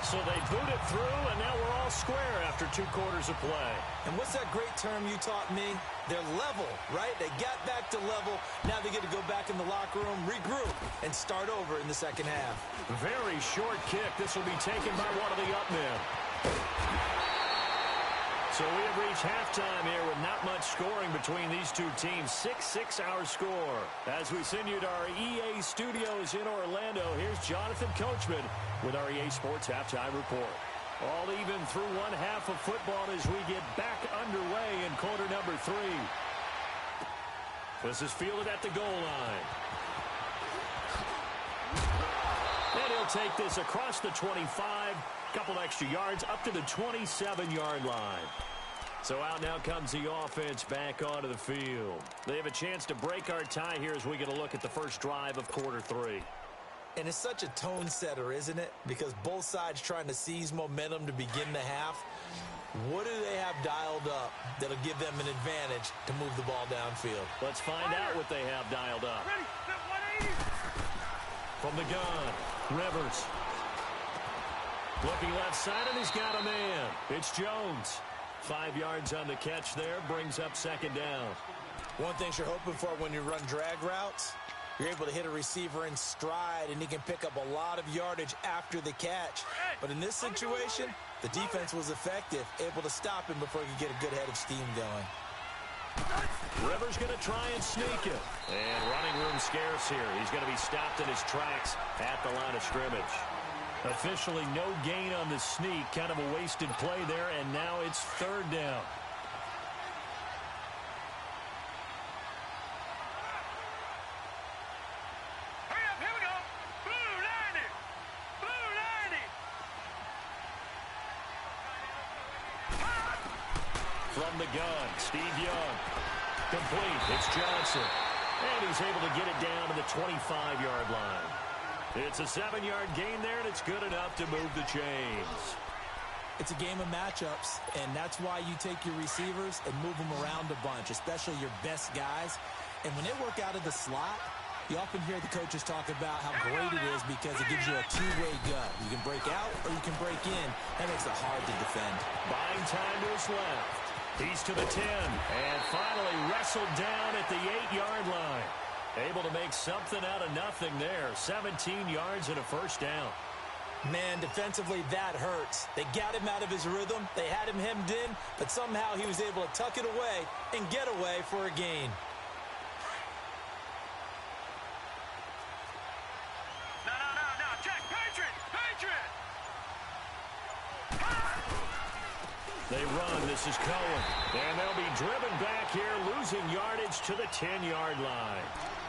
So they boot it through, and now we're all square after 2 quarters of play. And what's that great term you taught me? They're level, right? They got back to level. Now they get to go back in the locker room, regroup, and start over in the second half. Very short kick. This will be taken by one of the up men. So we have reached halftime here with not much scoring between these two teams. 6-6 our score. As we send you to our EA studios in Orlando, here's Jonathan Coachman with our EA Sports Halftime Report. All even through one half of football as we get back underway in quarter number 3. This is fielded at the goal line. And he'll take this across the 25. Couple extra yards up to the 27-yard line. So out now comes the offense back onto the field. They have a chance to break our tie here as we get a look at the first drive of quarter 3. And it's such a tone setter, isn't it? Because both sides trying to seize momentum to begin the half. What do they have dialed up that'll give them an advantage to move the ball downfield? Let's find out what they have dialed up. Ready, set 180. From the gun, Rivers. Looking left side, and he's got a man. It's Jones. 5 yards on the catch there, brings up second down. One thing you're hoping for when you run drag routes, you're able to hit a receiver in stride, and he can pick up a lot of yardage after the catch. But in this situation, the defense was effective, able to stop him before he could get a good head of steam going. Rivers going to try and sneak it. And running room scarce here. He's going to be stopped in his tracks at the line of scrimmage. Officially no gain on the sneak. Kind of a wasted play there, and now it's third down. Hurry up, here we go. Blue 90. Blue 90. From the gun, Steve Young. Complete. It's Johnson. And he's able to get it down to the 25-yard line. It's a 7-yard gain there, and it's good enough to move the chains. It's a game of matchups, and that's why you take your receivers and move them around a bunch, especially your best guys. And when they work out of the slot, you often hear the coaches talk about how great it is because it gives you a two-way gut. You can break out or you can break in. That makes it hard to defend. Buying time to his left. He's to the 10, and finally wrestled down at the 8-yard line. Able to make something out of nothing there. 17 yards and a first down. Man, defensively, that hurts. They got him out of his rhythm. They had him hemmed in, but somehow he was able to tuck it away and get away for a gain. No. Check. Patriot. They run. This is Cohen. And they'll be driven back here, losing yardage to the 10-yard line.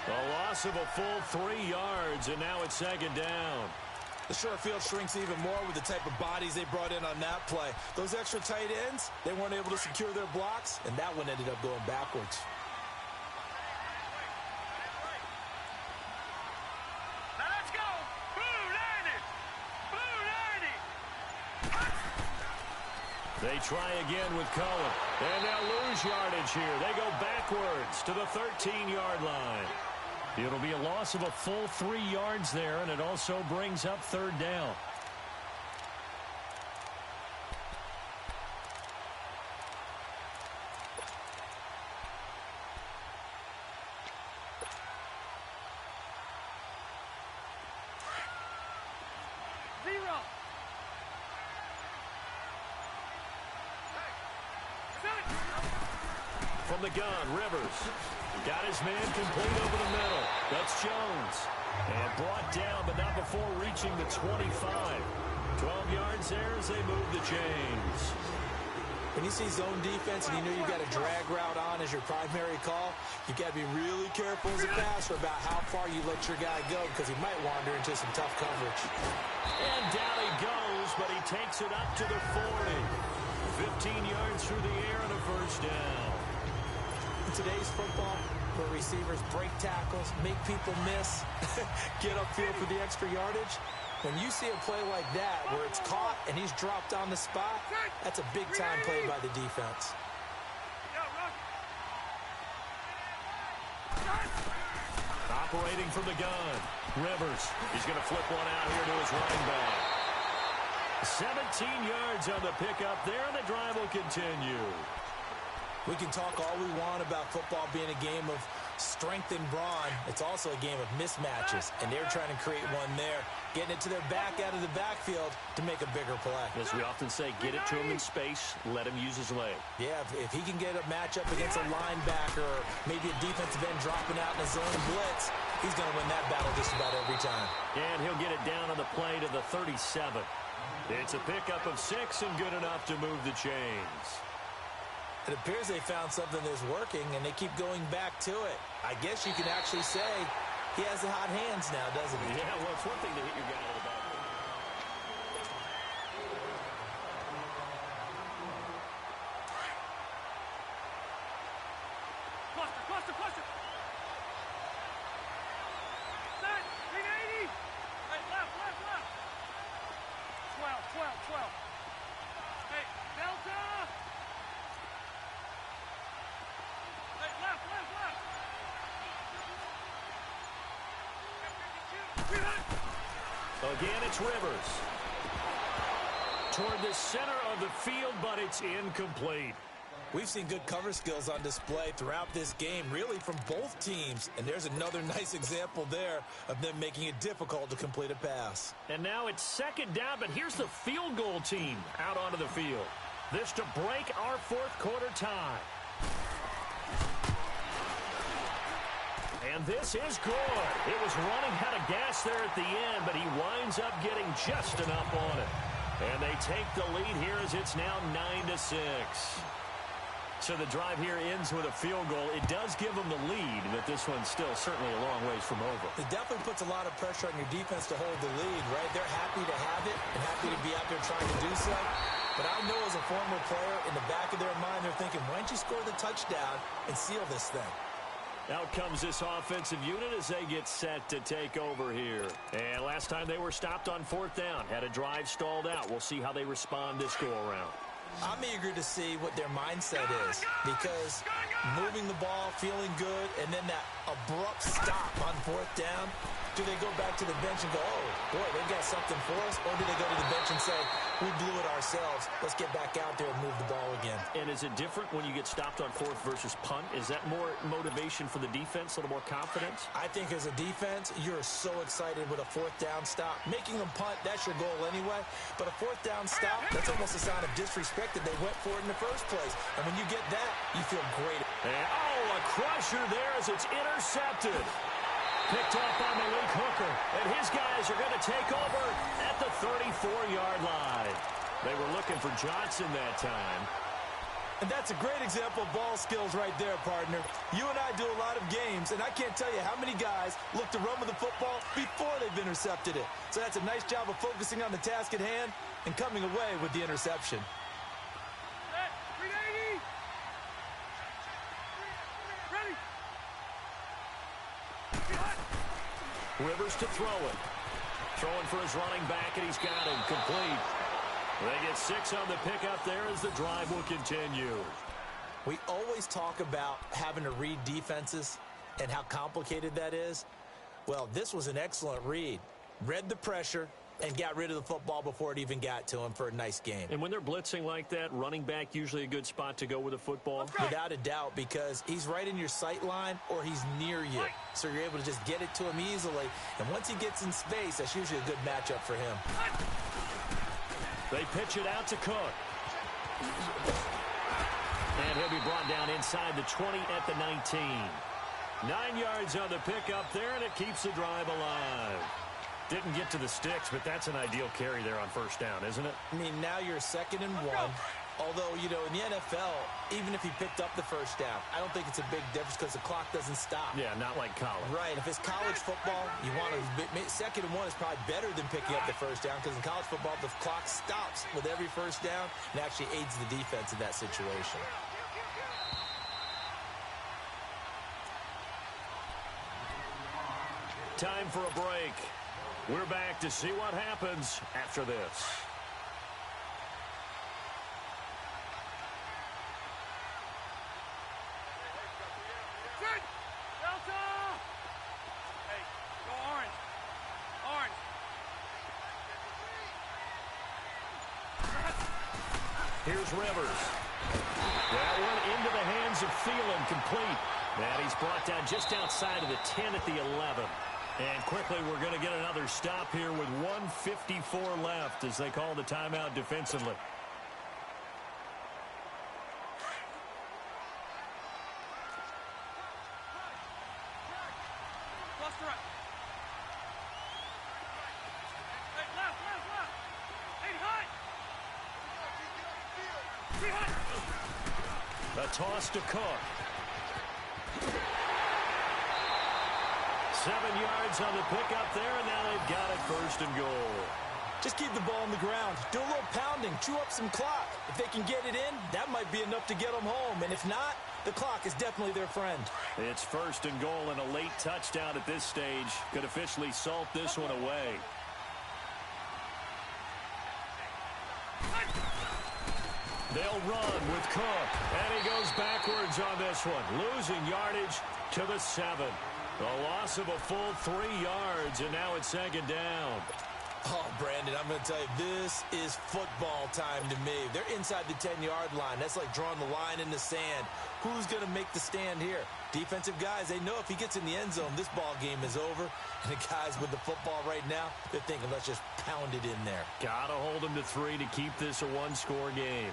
A loss of a full 3 yards, and now it's second down. The short field shrinks even more with the type of bodies they brought in on that play. Those extra tight ends, they weren't able to secure their blocks, and that one ended up going backwards. Now let's go. Blue 90. Blue 90. They try again with Cohen. And they'll lose yardage here. They go backwards to the 13-yard line. It'll be a loss of a full 3 yards there, and it also brings up third down. From the gun, Rivers got his man complete over the middle. That's Jones. And brought down, but not before reaching the 25. 12 yards there as they move the chains. When you see zone defense and you know you've got a drag route on as your primary call, you got to be really careful as a passer about how far you let your guy go because he might wander into some tough coverage. And down he goes, but he takes it up to the 40. 15 yards through the air and a first down. In today's football, where receivers break tackles, make people miss, get upfield for the extra yardage, when you see a play like that where it's caught and he's dropped on the spot, that's a big-time play by the defense. Operating from the gun, Rivers. He's going to flip one out here to his running back. 17 yards on the pickup there, and the drive will continue. We can talk all we want about football being a game of strength and brawn. It's also a game of mismatches, and they're trying to create one there, getting it to their back out of the backfield to make a bigger play. As we often say, get it to him in space, let him use his leg. Yeah, if he can get a matchup against a linebacker or maybe a defensive end dropping out in a zone blitz, he's going to win that battle just about every time. And he'll get it down on the play to the 37. It's a pickup of 6 and good enough to move the chains. It appears they found something that's working, and they keep going back to it. I guess you can actually say he has the hot hands now, doesn't he? Yeah, well, it's one thing to hit your guy in the back. Cluster. Set. 380. Hey, left. 12. Hey, Delta. Again, it's Rivers. Toward the center of the field, but it's incomplete. We've seen good cover skills on display throughout this game, really from both teams. And there's another nice example there of them making it difficult to complete a pass. And now it's second down, but here's the field goal team out onto the field. This to break our fourth quarter tie. And this is good. It was running out of gas there at the end, but he winds up getting just enough on it. And they take the lead here as it's now 9-6. So the drive here ends with a field goal. It does give them the lead, but this one's still certainly a long ways from over. It definitely puts a lot of pressure on your defense to hold the lead, right? They're happy to have it and happy to be out there trying to do so. But I know as a former player, in the back of their mind, they're thinking, why don't you score the touchdown and seal this thing? Out comes this offensive unit as they get set to take over here. And last time they were stopped on fourth down, had a drive stalled out. We'll see how they respond this go-around. I'm eager to see what their mindset is, because moving the ball, feeling good, and then that abrupt stop on fourth down, do they go back to the bench and go, oh, boy, they got something for us, or do they go to the bench and say, we blew it ourselves, let's get back out there and move the ball again? And is it different when you get stopped on fourth versus punt? Is that more motivation for the defense, a little more confidence? I think as a defense, you're so excited with a fourth down stop. Making them punt, that's your goal anyway. But a fourth down stop, that's almost a sign of disrespect that they went for it in the first place. And when you get that, you feel great. And, a crusher there as it's intercepted. Picked off by Malik Hooker. And his guys are going to take over at the 34-yard line. They were looking for Johnson that time. And that's a great example of ball skills right there, partner. You and I do a lot of games, and I can't tell you how many guys look to run with the football before they've intercepted it. So that's a nice job of focusing on the task at hand and coming away with the interception. 380. Ready. Rivers to throw it. Throwing for his running back, and he's got him complete. They get 6 on the pickup there as the drive will continue. We always talk about having to read defenses and how complicated that is. Well, this was an excellent read. Read the pressure and got rid of the football before it even got to him for a nice game. And when they're blitzing like that, running back usually a good spot to go with a football? Without a doubt, because he's right in your sight line or he's near you. So you're able to just get it to him easily. And once he gets in space, that's usually a good matchup for him. They pitch it out to Cook. And he'll be brought down inside the 20 at the 19. 9 yards on the pickup there, and it keeps the drive alive. Didn't get to the sticks, but that's an ideal carry there on first down, isn't it? I mean, now you're 2nd and 1. Although, you know, in the NFL, even if he picked up the first down, I don't think it's a big difference because the clock doesn't stop. Yeah, not like college. Right. If it's college football, you want to 2nd and 1 is probably better than picking up the first down because in college football, the clock stops with every first down and actually aids the defense in that situation. Time for a break. We're back to see what happens after this. Here's Rivers. That one into the hands of Thielen, complete. And he's brought down just outside of the 10 at the 11. And quickly, we're going to get another stop here with 1:54 left as they call the timeout defensively. The toss to Cook. 7 yards on the pickup there, and now they've got it 1st and goal. Just keep the ball on the ground. Do a little pounding. Chew up some clock. If they can get it in, that might be enough to get them home. And if not, the clock is definitely their friend. It's 1st and goal, and a late touchdown at this stage could officially salt this one away. They'll run with Cook, and he goes backwards on this one, losing yardage to the 7. A loss of a full 3 yards, and now it's 2nd down. Oh, Brandon, I'm going to tell you, this is football time to me. They're inside the 10-yard line. That's like drawing the line in the sand. Who's going to make the stand here? Defensive guys, they know if he gets in the end zone, this ball game is over. And the guys with the football right now, they're thinking, let's just pound it in there. Got to hold them to 3 to keep this a one-score game.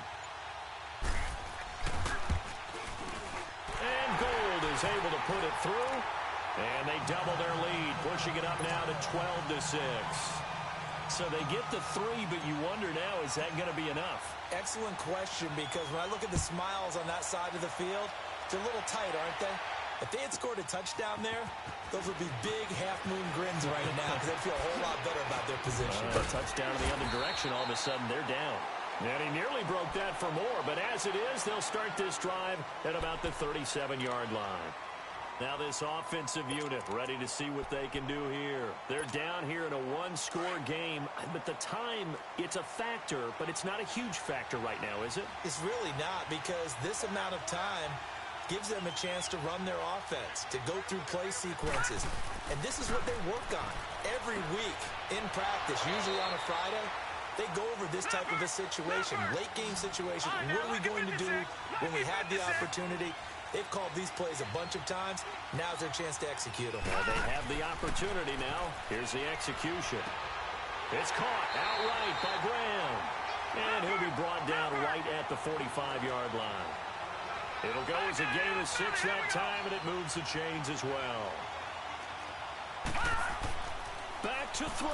And Gold is able to put it through. And they double their lead, pushing it up now to 12-6. So they get the 3, but you wonder now, is that going to be enough? Excellent question, because when I look at the smiles on that side of the field, they're a little tight, aren't they? If they had scored a touchdown there, those would be big half-moon grins right now, because they'd feel a whole lot better about their position. A touchdown in the other direction, all of a sudden they're down. And he nearly broke that for more, but as it is, they'll start this drive at about the 37-yard line. Now this offensive unit ready to see what they can do here. They're down here in a one-score game, but the time, it's a factor, but it's not a huge factor right now, is it? It's really not, because this amount of time gives them a chance to run their offense, to go through play sequences. And this is what they work on every week in practice, usually on a Friday. They go over this type of a situation, late game situation. What are we going to do when we have the opportunity? They've called these plays a bunch of times. Now's their chance to execute them. Well, they have the opportunity now. Here's the execution. It's caught outright by Graham. And he'll be brought down right at the 45-yard line. It'll go as a gain of 6 that time, and it moves the chains as well. Back to throw.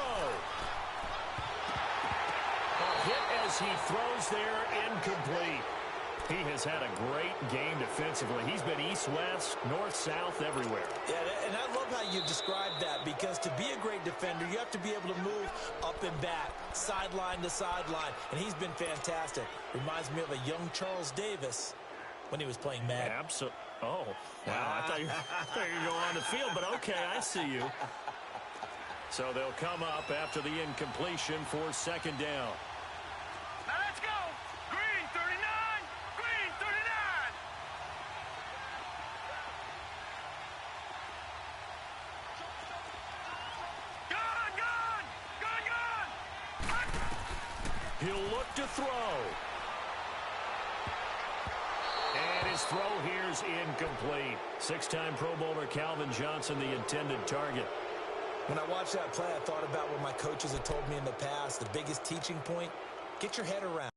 A hit as he throws there, incomplete. He has had a great game defensively. He's been east-west, north-south, everywhere. Yeah, and I love how you described that, because to be a great defender, you have to be able to move up and back, sideline to sideline, and he's been fantastic. Reminds me of a young Charles Davis when he was playing Madden. Absolutely. Oh, wow. I thought you were going to go on the field, but okay, I see you. So they'll come up after the incompletion for 2nd down. He'll look to throw. And his throw here's incomplete. Six-time Pro Bowler Calvin Johnson, the intended target. When I watched that play, I thought about what my coaches had told me in the past. The biggest teaching point, get your head around.